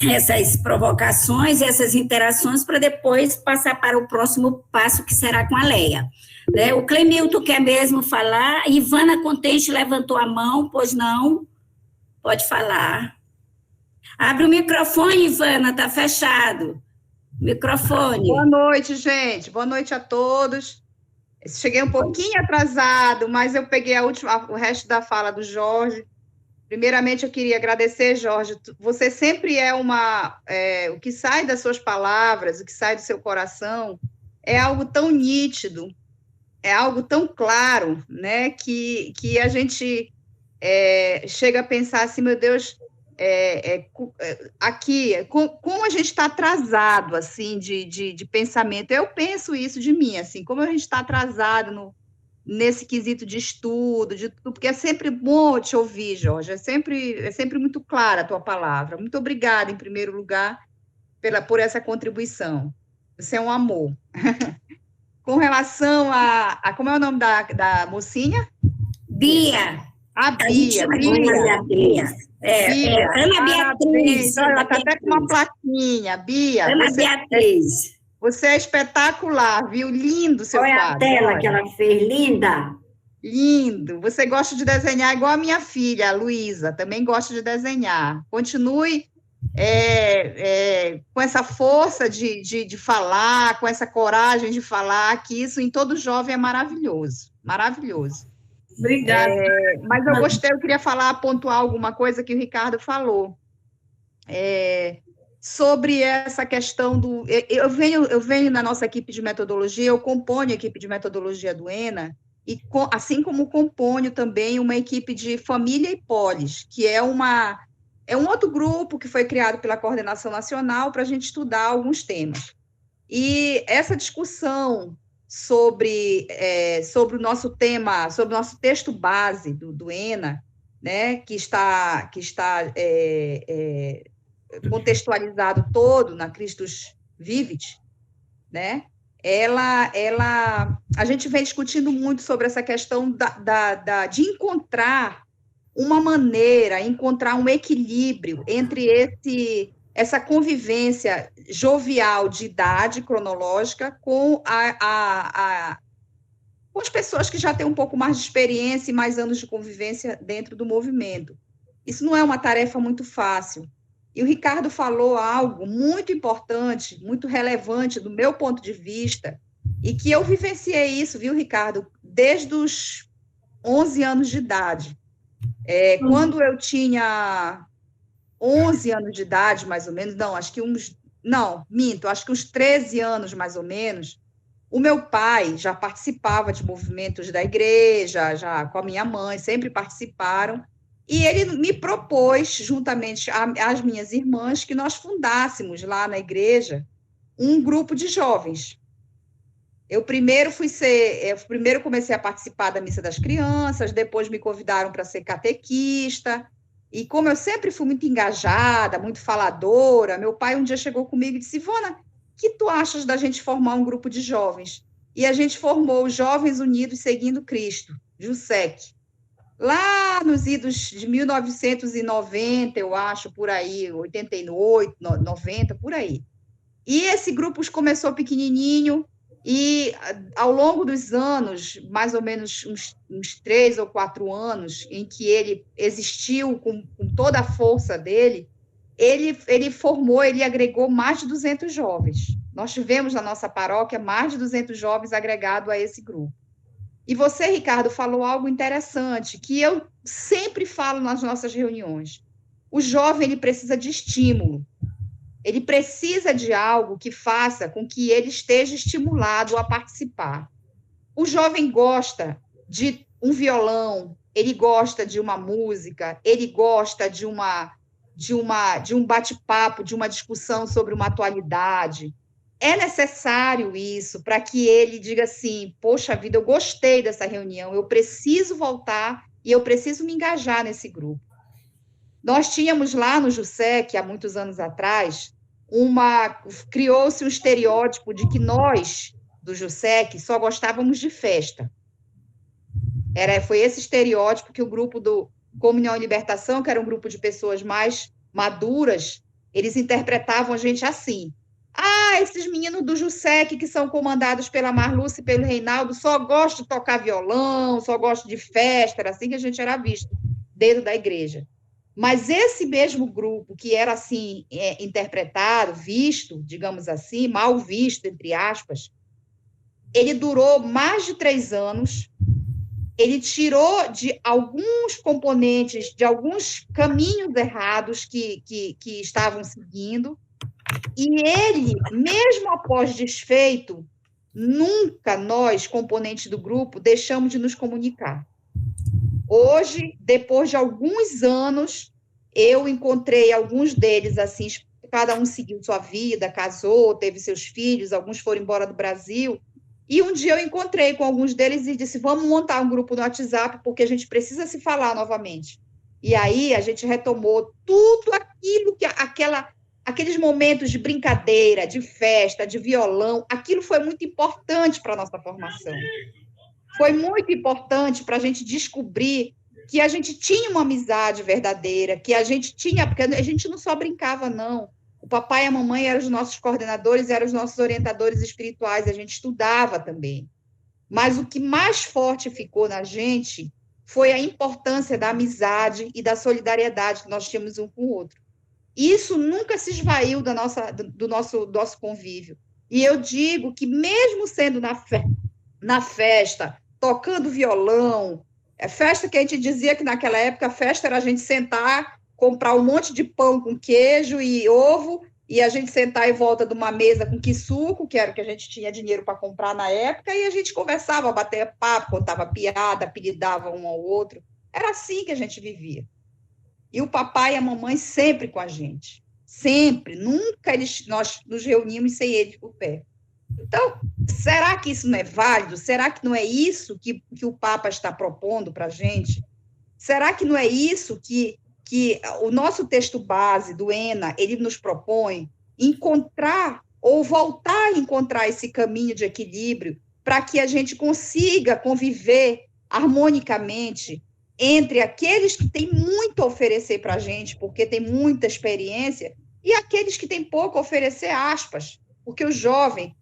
essas provocações, essas interações, para depois passar para o próximo passo, que será com a Leia. Né? O Clemilton quer mesmo falar. Ivana Contente levantou a mão, pois não? Pode falar. Abre o microfone, Ivana, está fechado. Microfone. Boa noite, gente. Boa noite a todos. Cheguei um pouquinho atrasado, mas eu peguei o resto da fala do Jorge. Primeiramente, eu queria agradecer, Jorge. Você sempre o que sai das suas palavras, o que sai do seu coração, é algo tão nítido, é algo tão claro, né, que a gente chega a pensar assim, meu Deus, aqui, como a gente está atrasado, assim, de pensamento. Eu penso isso de mim, assim, como a gente está atrasado nesse quesito de estudo, de tudo, porque é sempre bom te ouvir, Jorge, é sempre muito clara a tua palavra. Muito obrigada, em primeiro lugar, por essa contribuição. Você é um amor. Com relação como é o nome da mocinha? Bia. A Bia. Ana Beatriz. Ela está até com uma plaquinha. Bia. Ana Beatriz. Você é espetacular, viu? Lindo seu quadro. Olha a tela que ela fez, linda. Lindo. Você gosta de desenhar igual a minha filha, a Luísa, também gosta de desenhar. Continue com essa força de falar, com essa coragem de falar, que isso em todo jovem é maravilhoso. Maravilhoso. Obrigada. Mas eu queria pontuar alguma coisa que o Ricardo falou. Sobre essa questão do... Eu venho na nossa equipe de metodologia, eu componho a equipe de metodologia do ENA, e assim como componho também uma equipe de família e polis, que é um outro grupo que foi criado pela Coordenação Nacional para a gente estudar alguns temas. E essa discussão sobre o nosso tema, sobre o nosso texto base do ENA, né, que está contextualizado todo na Christus Vivit, né? A gente vem discutindo muito sobre essa questão de encontrar uma maneira, encontrar um equilíbrio entre essa convivência jovial de idade cronológica com com as pessoas que já têm um pouco mais de experiência e mais anos de convivência dentro do movimento. Isso não é uma tarefa muito fácil. E o Ricardo falou algo muito importante, muito relevante do meu ponto de vista, e que eu vivenciei isso, viu, Ricardo, desde os 11 anos de idade. Quando eu tinha 11 anos de idade, mais ou menos, acho que uns 13 anos, mais ou menos, o meu pai já participava de movimentos da igreja, já com a minha mãe, sempre participaram, e ele me propôs, juntamente às minhas irmãs, que nós fundássemos lá na igreja um grupo de jovens. Eu primeiro comecei a participar da missa das crianças, depois me convidaram para ser catequista, e como eu sempre fui muito engajada, muito faladora, meu pai um dia chegou comigo e disse: Ivana, o que tu achas da gente formar um grupo de jovens? E a gente formou os Jovens Unidos Seguindo Cristo, JUSEC, lá nos idos de 1990, eu acho, por aí, 88, 90, por aí. E esse grupo começou pequenininho, e ao longo dos anos, mais ou menos uns 3 ou 4 anos, em que ele existiu com toda a força dele, ele formou, ele agregou mais de 200 jovens. Nós tivemos na nossa paróquia mais de 200 jovens agregados a esse grupo. E você, Ricardo, falou algo interessante, que eu sempre falo nas nossas reuniões. O jovem, ele precisa de estímulo. Ele precisa de algo que faça com que ele esteja estimulado a participar. O jovem gosta de um violão, ele gosta de uma música, ele gosta de um bate-papo, de uma discussão sobre uma atualidade. É necessário isso para que ele diga assim, poxa vida, eu gostei dessa reunião, eu preciso voltar e eu preciso me engajar nesse grupo. Nós tínhamos lá no JUSEC, há muitos anos atrás, criou-se um estereótipo de que nós, do JUSEC, só gostávamos de festa. Foi esse estereótipo que o grupo do Comunhão e Libertação, que era um grupo de pessoas mais maduras, eles interpretavam a gente assim. Esses meninos do JUSEC, que são comandados pela Marluce e pelo Reinaldo, só gostam de tocar violão, só gostam de festa, era assim que a gente era visto dentro da igreja. Mas esse mesmo grupo que era assim interpretado, visto, digamos assim, mal visto, entre aspas, ele durou mais de 3 anos, ele tirou de alguns componentes, de alguns caminhos errados que estavam seguindo, e ele, mesmo após desfeito, nunca nós, componentes do grupo, deixamos de nos comunicar. Hoje, depois de alguns anos, eu encontrei alguns deles, assim, cada um seguiu sua vida, casou, teve seus filhos, alguns foram embora do Brasil, e um dia eu encontrei com alguns deles e disse, vamos montar um grupo no WhatsApp, porque a gente precisa se falar novamente. E aí a gente retomou tudo aquilo que aqueles momentos de brincadeira, de festa, de violão, aquilo foi muito importante para a nossa formação. Foi muito importante para a gente descobrir que a gente tinha uma amizade verdadeira, que a gente tinha, porque a gente não só brincava, não. O papai e a mamãe eram os nossos coordenadores, eram os nossos orientadores espirituais, a gente estudava também. Mas o que mais forte ficou na gente foi a importância da amizade e da solidariedade que nós tínhamos um com o outro. Isso nunca se esvaiu do nosso convívio. E eu digo que, mesmo sendo na festa, tocando violão, festa que a gente dizia que naquela época a festa era a gente sentar, comprar um monte de pão com queijo e ovo, e a gente sentar em volta de uma mesa com quissuco, que era o que a gente tinha dinheiro para comprar na época, e a gente conversava, batia papo, contava piada, apelidava um ao outro. Era assim que a gente vivia. E o papai e a mamãe sempre com a gente. Sempre. Nunca nós nos reunimos sem eles por perto. Então, será que isso não é válido? Será que não é isso que o Papa está propondo para a gente? Será que não é isso que o nosso texto base do ENA, ele nos propõe? Encontrar ou voltar a encontrar esse caminho de equilíbrio para que a gente consiga conviver harmonicamente entre aqueles que têm muito a oferecer para a gente, porque tem muita experiência, e aqueles que têm pouco a oferecer, aspas, porque o jovem,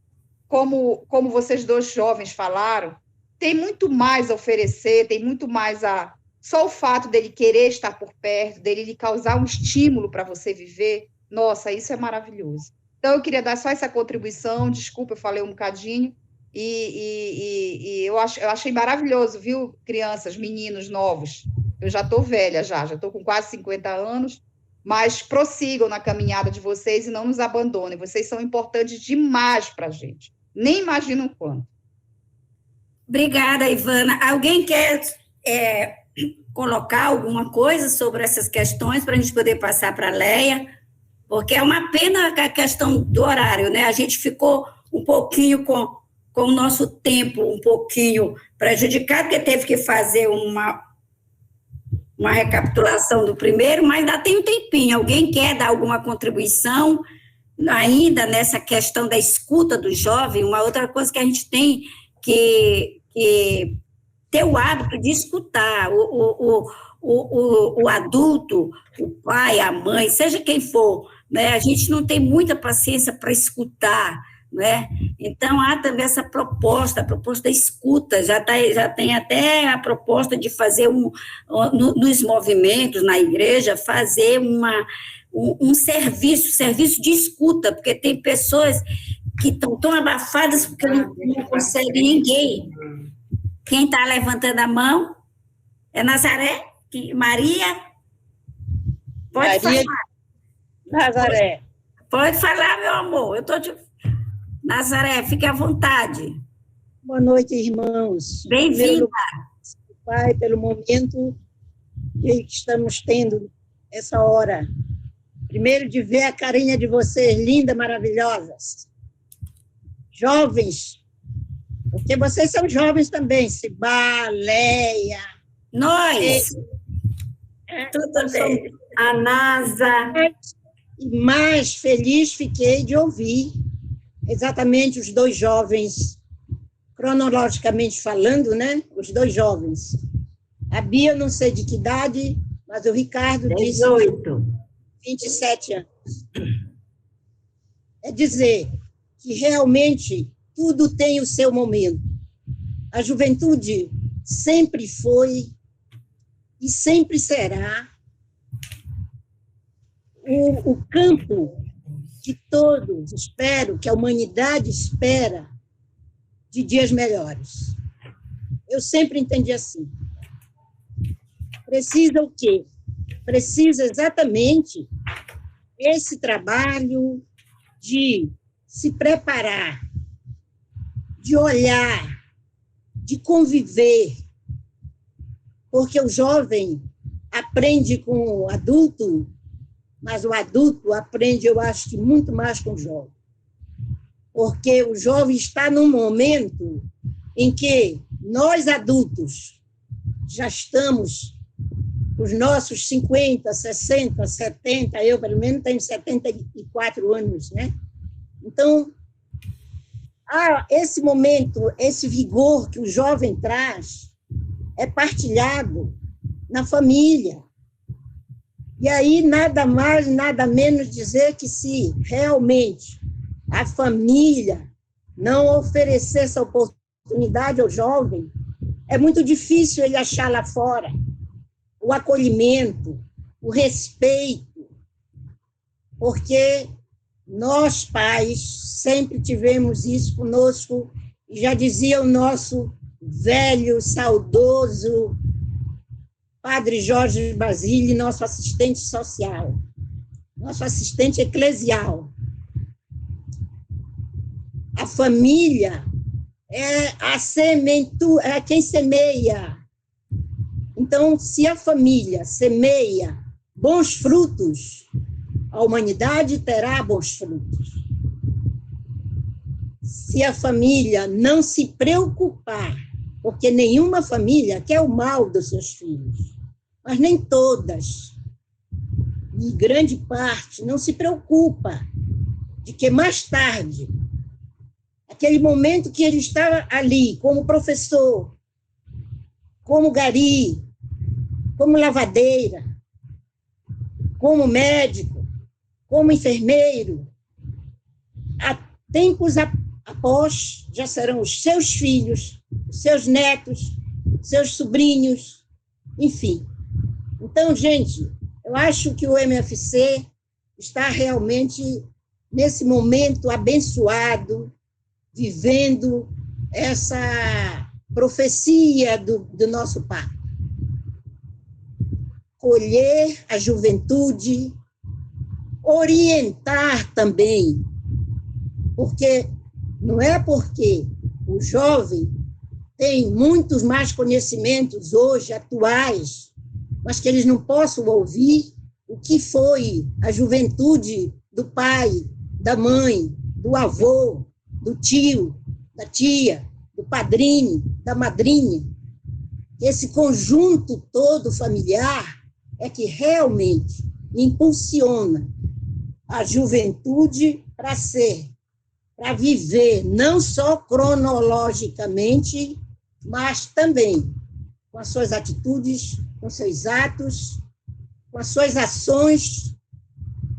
como vocês dois jovens falaram, tem muito mais a oferecer, tem muito mais a... Só o fato dele querer estar por perto, dele lhe causar um estímulo para você viver, nossa, isso é maravilhoso. Então, eu queria dar só essa contribuição, desculpa, eu falei um bocadinho, e eu achei maravilhoso, viu, crianças, meninos novos? Eu já estou velha, já estou com quase 50 anos, mas prossigam na caminhada de vocês e não nos abandonem. Vocês são importantes demais para a gente. Nem imaginam quanto. Obrigada, Ivana. Alguém quer colocar alguma coisa sobre essas questões para a gente poder passar para a Leia? Porque é uma pena a questão do horário, né? A gente ficou um pouquinho com o nosso tempo um pouquinho prejudicado, porque teve que fazer uma recapitulação do primeiro, mas ainda tem um tempinho. Alguém quer dar alguma contribuição ainda nessa questão da escuta do jovem? Uma outra coisa que a gente tem que ter o hábito de escutar o adulto, o pai, a mãe, seja quem for, né? A gente não tem muita paciência para escutar, né? Então, há também essa proposta, a proposta da escuta, já tem até a proposta de fazer nos movimentos, na igreja, fazer um serviço de escuta, porque tem pessoas que estão tão abafadas porque não conseguem ninguém. Quem está levantando a mão é Nazaré, Maria. Pode Maria falar. Nazaré. Pode falar, meu amor. Nazaré, fique à vontade. Boa noite, irmãos. Bem-vinda. Pai, pelo momento que estamos tendo essa hora. Primeiro, de ver a carinha de vocês, lindas, maravilhosas. Jovens, porque vocês são jovens também. Cibá, Leia. Nós. Tudo bem. A NASA. E mais feliz fiquei de ouvir exatamente os dois jovens, cronologicamente falando, né? Os dois jovens. A Bia, não sei de que idade, mas o Ricardo disse 18. 27 anos. É dizer que realmente tudo tem o seu momento. A juventude sempre foi e sempre será o campo que todos espero, que a humanidade espera de dias melhores. Eu sempre entendi assim. Precisa o quê? Precisa exatamente esse trabalho de se preparar, de olhar, de conviver, porque o jovem aprende com o adulto, mas o adulto aprende, eu acho que muito mais com o jovem. Porque o jovem está num momento em que nós adultos já estamos os nossos 50, 60, 70, eu pelo menos tenho 74 anos, né? Então, esse momento, esse vigor que o jovem traz é partilhado na família. E aí, nada mais, nada menos dizer que se realmente a família não oferecer essa oportunidade ao jovem, é muito difícil ele achar lá fora o acolhimento, o respeito, porque nós, pais, sempre tivemos isso conosco, e já dizia o nosso velho, saudoso Padre Jorge Basile, nosso assistente social, nosso assistente eclesial. A família é quem semeia. Então, se a família semeia bons frutos, a humanidade terá bons frutos. Se a família não se preocupar, porque nenhuma família quer o mal dos seus filhos, mas nem todas, e grande parte, não se preocupa de que mais tarde, aquele momento que ele estava ali, como professor, como gari, como lavadeira, como médico, como enfermeiro, há tempos após, já serão os seus filhos, os seus netos, seus sobrinhos, enfim. Então, gente, eu acho que o MFC está realmente nesse momento abençoado, vivendo essa profecia do nosso Pai. Colher a juventude, orientar também, porque não é porque o jovem tem muitos mais conhecimentos hoje, atuais, mas que eles não possam ouvir o que foi a juventude do pai, da mãe, do avô, do tio, da tia, do padrinho, da madrinha. Esse conjunto todo familiar é que realmente impulsiona a juventude para viver, não só cronologicamente, mas também com as suas atitudes, com seus atos, com as suas ações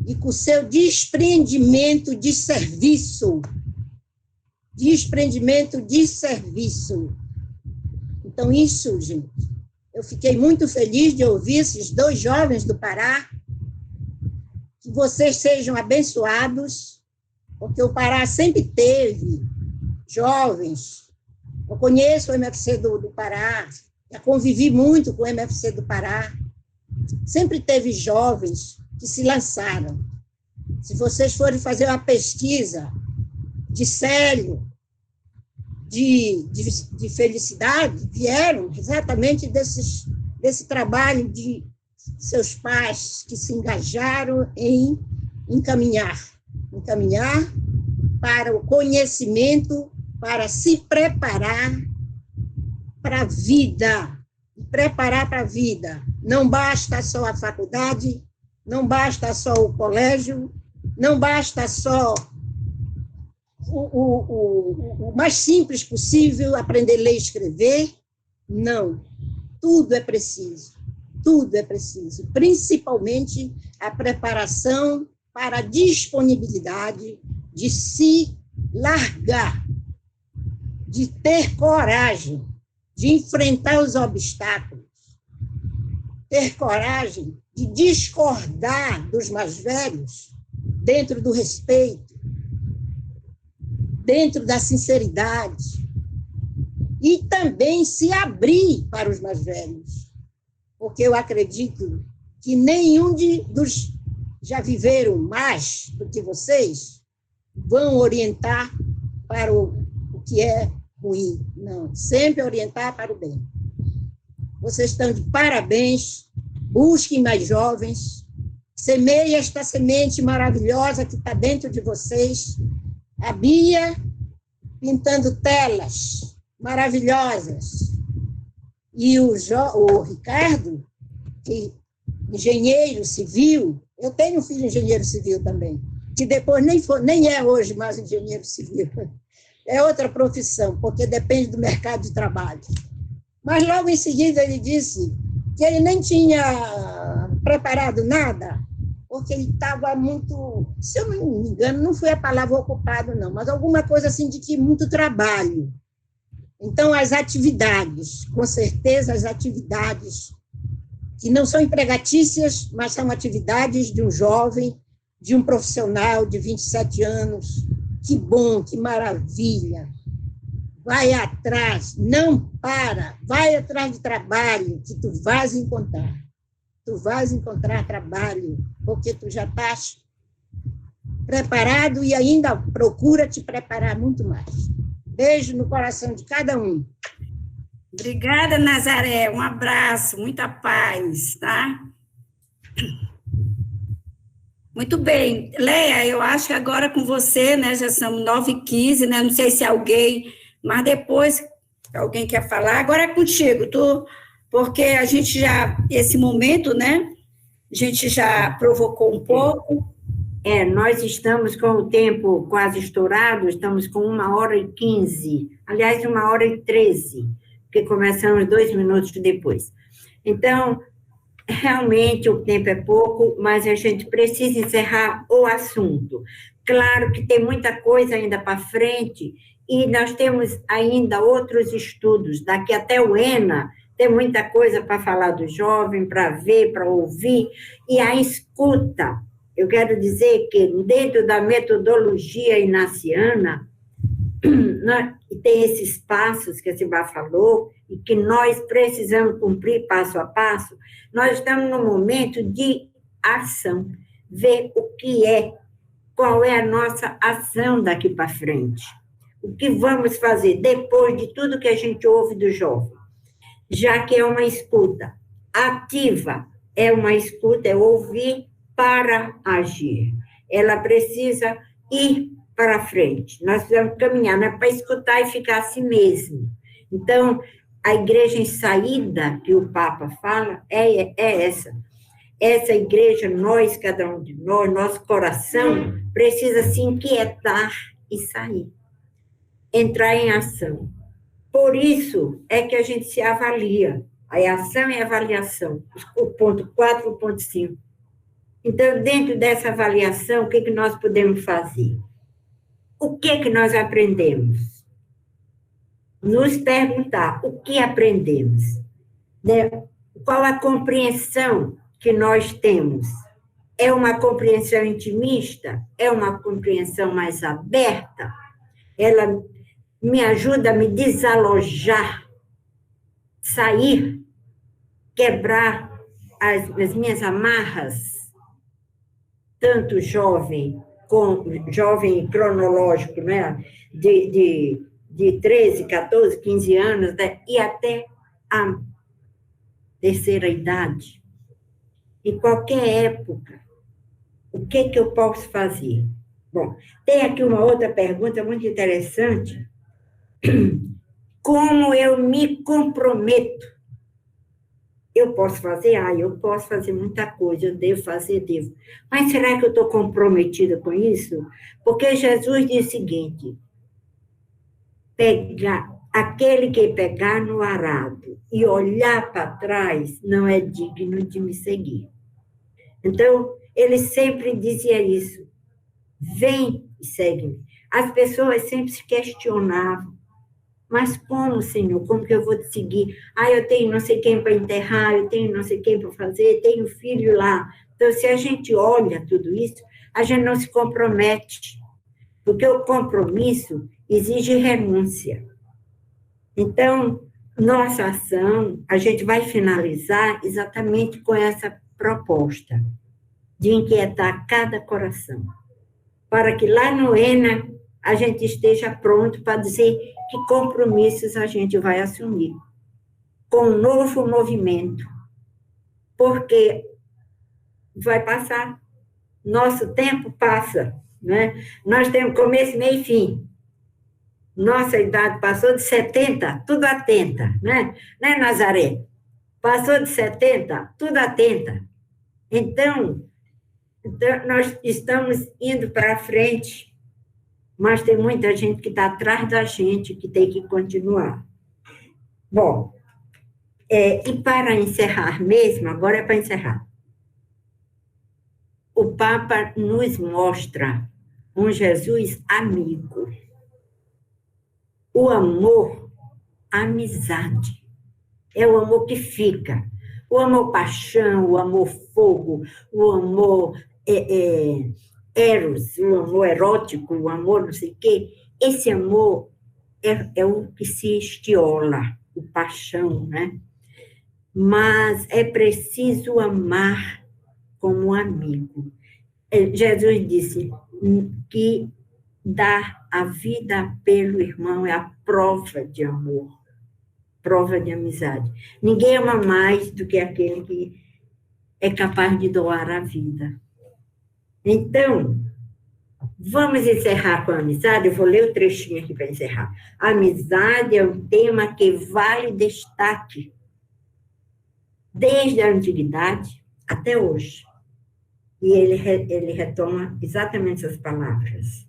e com o seu desprendimento de serviço. Desprendimento de serviço. Então, isso, gente, eu fiquei muito feliz de ouvir esses dois jovens do Pará, que vocês sejam abençoados, porque o Pará sempre teve jovens. Eu conheço o MFC do Pará, já convivi muito com o MFC do Pará. Sempre teve jovens que se lançaram. Se vocês forem fazer uma pesquisa de Célio, de Felicidade, vieram exatamente desse trabalho de seus pais que se engajaram em encaminhar para o conhecimento, para se preparar para a vida, preparar para a vida. Não basta só a faculdade, não basta só o colégio, não basta só o mais simples possível, aprender a ler e escrever. Não, tudo é preciso, principalmente a preparação para a disponibilidade de se largar, de ter coragem, de enfrentar os obstáculos, ter coragem de discordar dos mais velhos, dentro do respeito, dentro da sinceridade, e também se abrir para os mais velhos, porque eu acredito que nenhum dos já viveram mais do que vocês vão orientar para o que é ruim, não, sempre orientar para o bem. Vocês estão de parabéns, busquem mais jovens, semeiem esta semente maravilhosa que está dentro de vocês. A Bia pintando telas maravilhosas, e o Ricardo, que engenheiro civil, eu tenho um filho engenheiro civil também, que depois nem é hoje mais engenheiro civil, é outra profissão, porque depende do mercado de trabalho. Mas logo em seguida ele disse que ele nem tinha preparado nada, porque ele estava muito, se eu não me engano, não foi a palavra ocupado, não, mas alguma coisa assim de que muito trabalho. Então, as atividades, com certeza as atividades que não são empregatícias, mas são atividades de um jovem, de um profissional de 27 anos, que bom, que maravilha. Vai atrás, não para, vai atrás de trabalho, que tu vais encontrar. Tu vais encontrar trabalho, porque tu já estás preparado e ainda procura te preparar muito mais. Beijo no coração de cada um. Obrigada, Nazaré. Um abraço, muita paz, tá? Muito bem. Leia, eu acho que agora com você, né, já são 9h15, né, não sei se alguém, mas depois alguém quer falar, agora é contigo, porque a gente já, esse momento, né, a gente já provocou um pouco. Nós estamos com o tempo quase estourado, estamos com 1h15, aliás, 1h13, porque começamos 2 minutos depois. Então, realmente o tempo é pouco, mas a gente precisa encerrar o assunto. Claro que tem muita coisa ainda para frente, e nós temos ainda outros estudos, daqui até o ENA, tem muita coisa para falar do jovem, para ver, para ouvir, e a escuta. Eu quero dizer que dentro da metodologia inaciana, tem esses passos que a Cibá falou, e que nós precisamos cumprir passo a passo. Nós estamos no momento de ação, ver o que é, qual é a nossa ação daqui para frente. O que vamos fazer depois de tudo que a gente ouve do jovem, já que é uma escuta ativa, é uma escuta, é ouvir para agir. Ela precisa ir para frente. Nós precisamos caminhar, não é para escutar e ficar assim mesmo. Então, a igreja em saída, que o Papa fala, é essa. Essa igreja, nós, cada um de nós, nosso coração, precisa se inquietar e sair. Entrar em ação. Por isso é que a gente se avalia. A ação e a avaliação. O ponto 4 e o ponto 5. Então, dentro dessa avaliação, o que nós podemos fazer? O que nós aprendemos? Nos perguntar o que aprendemos. Qual a compreensão que nós temos? É uma compreensão intimista? É uma compreensão mais aberta? Ela me ajuda a me desalojar, sair, quebrar as minhas amarras, tanto jovem, com jovem cronológico, né? De 13, 14, 15 anos, né? E até a terceira idade. Em qualquer época, o que eu posso fazer? Bom, tem aqui uma outra pergunta muito interessante. Como eu me comprometo? Eu posso fazer? Eu posso fazer muita coisa, eu devo fazer, devo. Mas será que eu estou comprometida com isso? Porque Jesus diz o seguinte, aquele que pegar no arado e olhar para trás não é digno de me seguir. Então, ele sempre dizia isso, vem e segue-me. As pessoas sempre se questionavam, mas como, Senhor? Como que eu vou te seguir? Eu tenho não sei quem para enterrar, eu tenho não sei quem para fazer, tenho filho lá. Então, se a gente olha tudo isso, a gente não se compromete, porque o compromisso exige renúncia. Então, nossa ação, a gente vai finalizar exatamente com essa proposta de inquietar cada coração, para que lá no ENA a gente esteja pronto para dizer que compromissos a gente vai assumir com um novo movimento, porque vai passar, nosso tempo passa, né? Nós temos começo, meio e fim. Nossa idade passou de 70, tudo atenta, né? Né, Nazaré? Passou de 70, tudo atenta. Então, nós estamos indo para frente, mas tem muita gente que está atrás da gente, que tem que continuar. Bom, e para encerrar mesmo, agora é para encerrar. O Papa nos mostra um Jesus amigo. O amor, a amizade, é o amor que fica. O amor paixão, o amor fogo, o amor eros, o amor erótico, o amor não sei o quê. Esse amor é o que se estiola, o paixão, né? Mas é preciso amar como um amigo. Jesus disse que dar a vida pelo irmão é a prova de amor, prova de amizade. Ninguém ama mais do que aquele que é capaz de doar a vida. Então, vamos encerrar com a amizade. Eu vou ler o trechinho aqui para encerrar. A amizade é um tema que vale destaque desde a antiguidade até hoje. E ele retoma exatamente essas palavras.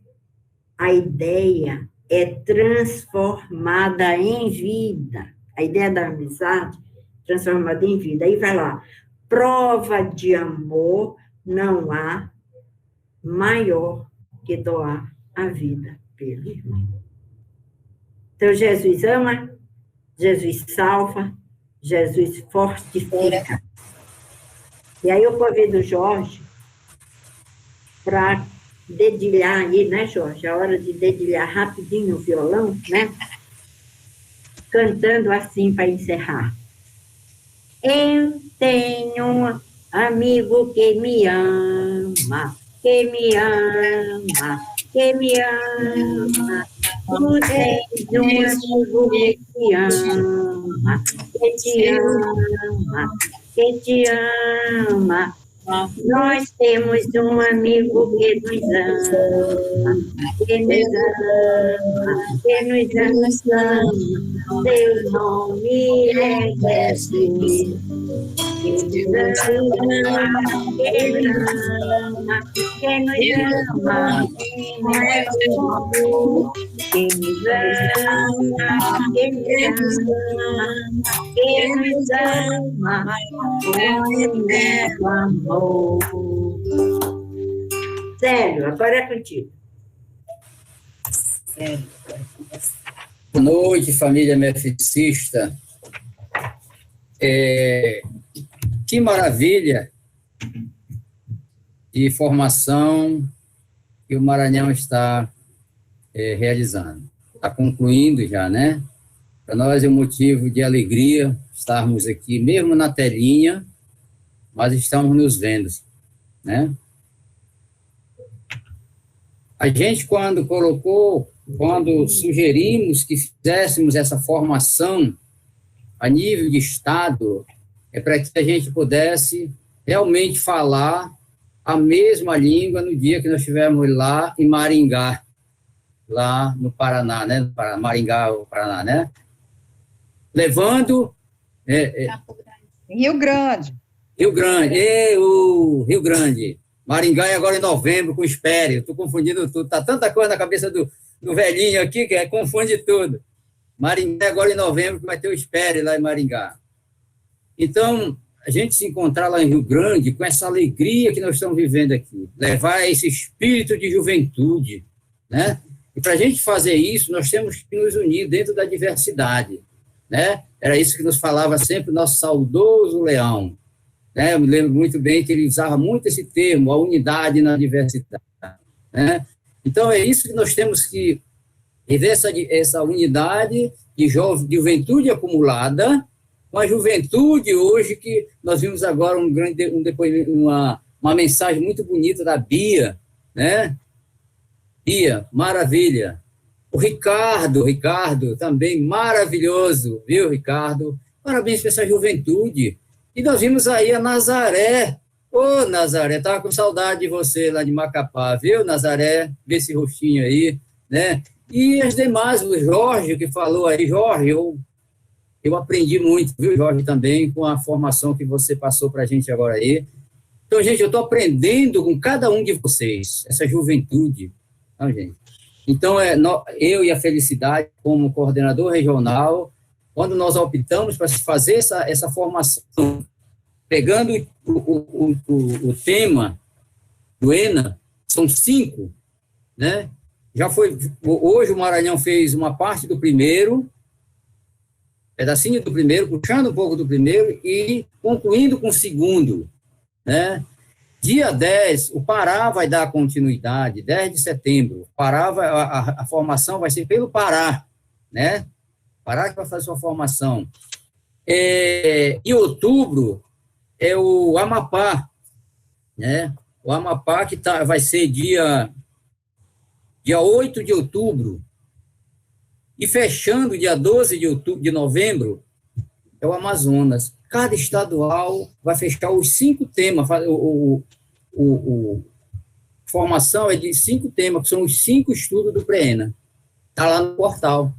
A ideia é transformada em vida. A ideia da amizade transformada em vida. Aí vai lá. Prova de amor não há maior que doar a vida pelo irmão. Então, Jesus ama, Jesus salva, Jesus fortifica. E aí eu convido o Jorge para dedilhar aí, né, Jorge? A hora de dedilhar rapidinho o violão, né? Cantando assim para encerrar. Eu tenho um amigo que me ama, que me ama, que me ama. Tu tens um amigo que te ama, que te ama, que te ama. Nós temos um amigo que nos ama, que nos ama, que nos ama. Seu nome é Jesus. Que nos ama, que nos ama, que nos ama. Que nos ama, que nos ama, que nos ama. Com amor. Célio, agora é contigo. Boa noite, família meficista. Que maravilha de formação que o Maranhão está realizando. Está concluindo já, né? Para nós é um motivo de alegria estarmos aqui, mesmo na telinha, mas estamos nos vendo, né? A gente, quando sugerimos que fizéssemos essa formação a nível de Estado, é para que a gente pudesse realmente falar a mesma língua no dia que nós estivermos lá em Maringá, lá no Paraná, né? Maringá, o Paraná, né? Levando... Rio Grande. Rio Grande. Maringá é agora em novembro, com Espere. Estou confundindo tudo. Está tanta coisa na cabeça do velhinho aqui que confunde tudo. Maringá é agora em novembro, que vai ter o Espere lá em Maringá. Então, a gente se encontrar lá em Rio Grande com essa alegria que nós estamos vivendo aqui, levar esse espírito de juventude, né? E para a gente fazer isso, nós temos que nos unir dentro da diversidade, né? Era isso que nos falava sempre o nosso saudoso Leão, né? Eu me lembro muito bem que ele usava muito esse termo, a unidade na diversidade, né? Então, é isso que nós temos que viver, essa unidade de juventude acumulada, com a juventude hoje, que nós vimos agora uma mensagem muito bonita da Bia, né? Bia, maravilha. O Ricardo, também maravilhoso, viu, Ricardo? Parabéns para essa juventude. E nós vimos aí a Nazaré. Ô, Nazaré, estava com saudade de você lá de Macapá, viu, Nazaré? Vê esse rostinho aí, né? E as demais, o Jorge, que falou aí. Jorge, eu aprendi muito, viu, Jorge, também, com a formação que você passou para a gente agora aí. Então, gente, eu estou aprendendo com cada um de vocês, essa juventude, tá, gente? Então, eu e a Felicidade, como coordenador regional, quando nós optamos para fazer essa formação, pegando o tema do ENA, são 5, né? Hoje o Maranhão fez uma parte do primeiro, pedacinho do primeiro, puxando um pouco do primeiro e concluindo com o segundo, né? Dia 10, o Pará vai dar continuidade, 10 de setembro. A formação vai ser pelo Pará, né? Pará que vai fazer sua formação. Em outubro, é o Amapá, né? O Amapá que vai ser dia 8 de outubro. E fechando dia 12 de novembro, é o Amazonas. Cada estadual vai fechar os 5 temas. Formação é de 5 temas, que são os 5 estudos do PREENA. Está lá no portal,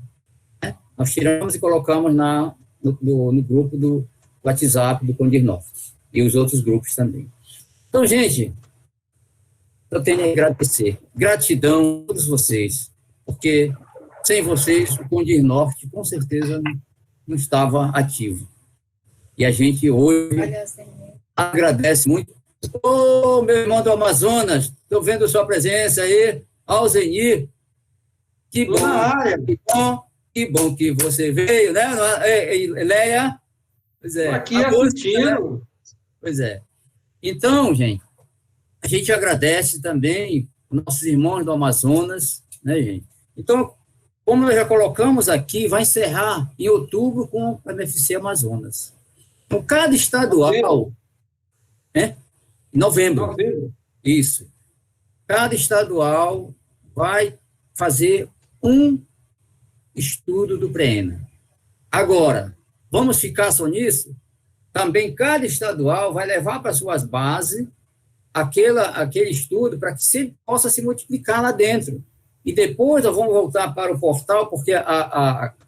né? Nós tiramos e colocamos no grupo do WhatsApp do Condir Norte. E os outros grupos também. Então, gente, eu tenho a agradecer. Gratidão a todos vocês, porque sem vocês, o Condir Norte, com certeza, não estava ativo. E a gente hoje agradece muito. Ô, meu irmão do Amazonas, estou vendo sua presença aí, Alzenir. Que bom, que bom que você veio, né? Leia? Pois é. Aqui assistindo. Né? Pois é. Então, gente, a gente agradece também os nossos irmãos do Amazonas, né, gente? Então, como nós já colocamos aqui, vai encerrar em outubro com o MFC Amazonas. Então, cada estadual... Né? Em novembro. Isso. Cada estadual vai fazer um estudo do PREENA. Agora, vamos ficar só nisso? Também cada estadual vai levar para suas bases aquele estudo para que sempre possa se multiplicar lá dentro. E depois nós vamos voltar para o portal, porque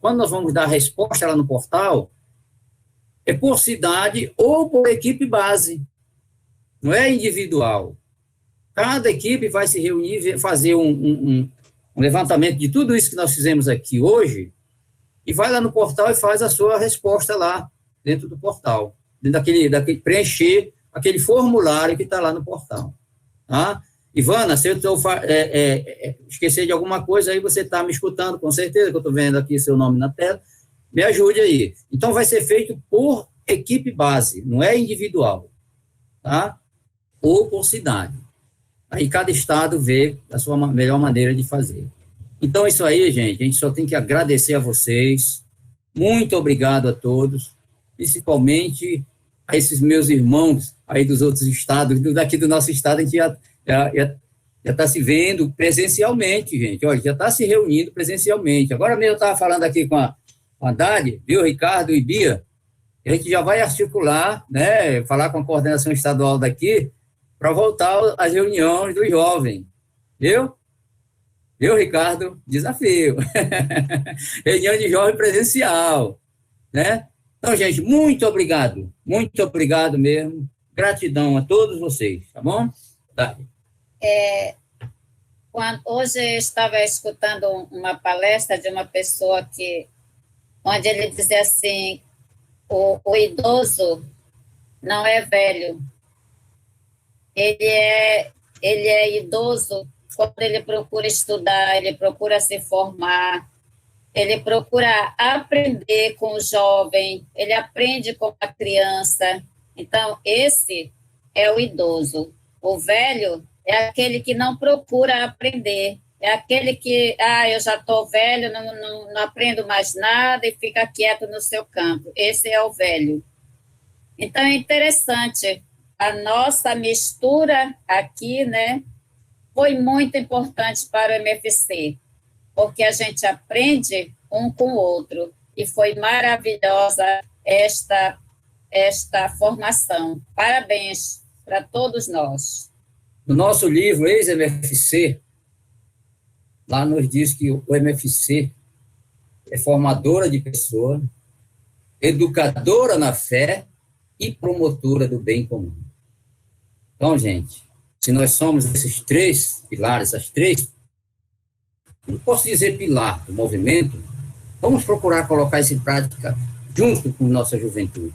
quando nós vamos dar a resposta lá no portal, é por cidade ou por equipe base. Não é individual. Cada equipe vai se reunir, fazer um levantamento de tudo isso que nós fizemos aqui hoje, e vai lá no portal e faz a sua resposta lá, dentro do portal. Dentro daquele preencher aquele formulário que está lá no portal. Tá? Ivana, se eu esquecer de alguma coisa, aí você está me escutando, com certeza, que eu estou vendo aqui seu nome na tela, me ajude aí. Então, vai ser feito por equipe base, não é individual. Tá? Ou por cidade. Aí cada estado vê a sua melhor maneira de fazer. Então, isso aí, gente, a gente só tem que agradecer a vocês. Muito obrigado a todos, principalmente a esses meus irmãos aí dos outros estados, daqui do nosso estado, a gente já está se vendo presencialmente, gente. Olha, já está se reunindo presencialmente. Agora mesmo eu estava falando aqui com a Dade, viu, Ricardo e Bia, a gente já vai articular, né, falar com a coordenação estadual daqui, para voltar às reuniões dos jovens, viu? Viu, Ricardo? Desafio. Reunião de jovem presencial, né? Então, gente, muito obrigado mesmo. Gratidão a todos vocês, tá bom? Tá. Hoje eu estava escutando uma palestra de uma pessoa onde ele dizia assim, o idoso não é velho, ele é idoso quando ele procura estudar, ele procura se formar, ele procura aprender com o jovem, ele aprende com a criança. Então, esse é o idoso. O velho é aquele que não procura aprender, é aquele que, eu já estou velho, não aprendo mais nada e fica quieto no seu campo. Esse é o velho. Então, é interessante, a nossa mistura aqui, né, foi muito importante para o MFC, porque a gente aprende um com o outro, e foi maravilhosa esta formação. Parabéns para todos nós. No nosso livro, Ex-MFC, lá nos diz que o MFC é formadora de pessoa, educadora na fé e promotora do bem comum. Então, gente, se nós somos esses três pilares, não posso dizer pilar do movimento, vamos procurar colocar isso em prática junto com nossa juventude,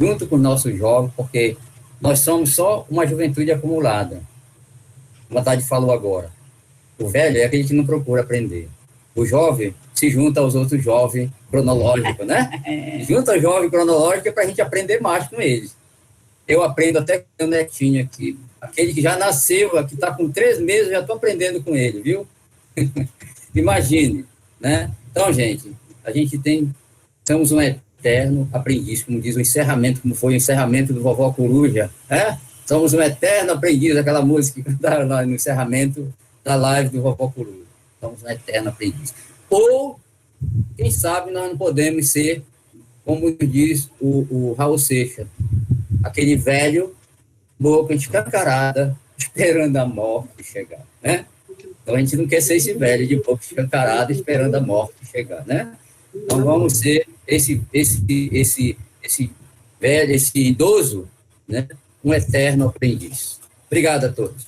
junto com nossos jovens, porque nós somos só uma juventude acumulada. Como a Tade falou agora, o velho é aquele que não procura aprender. O jovem se junta aos outros jovens cronológicos, né? Junta ao jovem cronológico para a gente aprender mais com eles. Eu aprendo até com o meu netinho aqui. Aquele que já nasceu, que está com 3 meses, já estou aprendendo com ele, viu? Imagine, né? Então, gente, a gente somos um eterno aprendiz, como diz o encerramento, como foi o encerramento do Vovó Coruja, né? Somos um eterno aprendiz, aquela música que cantaram lá no encerramento da live do Vovó Coruja. Somos um eterno aprendiz. Ou, quem sabe, nós não podemos ser, como diz o Raul Seixas, aquele velho, boca escancarada, esperando a morte chegar, né? Então, a gente não quer ser esse velho de boca escancarada, esperando a morte chegar, né? Então, vamos ser esse velho, esse idoso, né? Um eterno aprendiz. Obrigado a todos.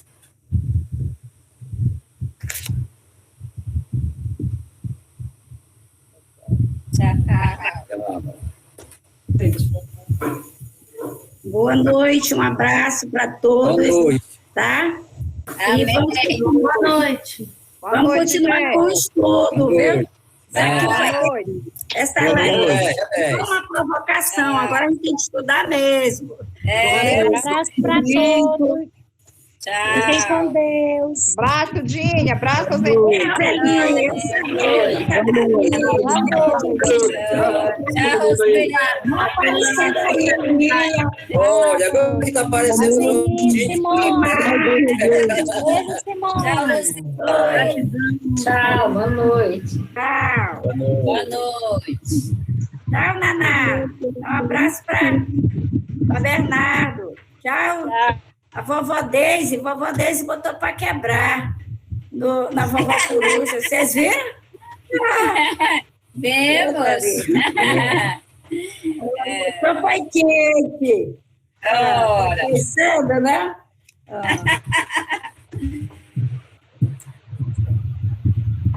Boa noite, um abraço para todos. Boa noite. Tá? Amém. Boa noite. Vamos continuar com o estudo, viu? Essa live é uma provocação, agora a gente tem que estudar mesmo. Um abraço para todos. Tchau. Fiquem com Deus. Abraço, Dinha. Abraço, Olha, agora que está aparecendo um Beijo, Simone. Tchau, boa noite. Tchau. Boa noite. Tchau, Naná. Um abraço para Bernardo. Tchau. A vovó Deise botou para quebrar na vovó Coruja. Vocês viram? Vemos. Então foi quente. Ora. Pensando, né?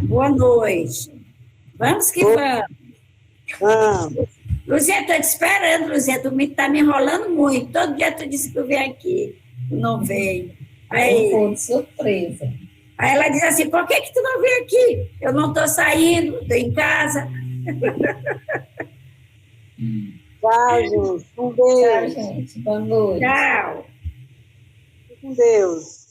Boa noite. Vamos que vamos. Luzia, estou te esperando, Luzia. Tu está me enrolando muito. Todo dia tu disse que eu venho aqui. Tu não veio. Aí, Surpresa. aí ela diz assim, por que tu não veio aqui? Eu não estou saindo, estou em casa. Tchau, gente. Com Deus. Tchau, gente. Boa noite. Tchau. Com Deus.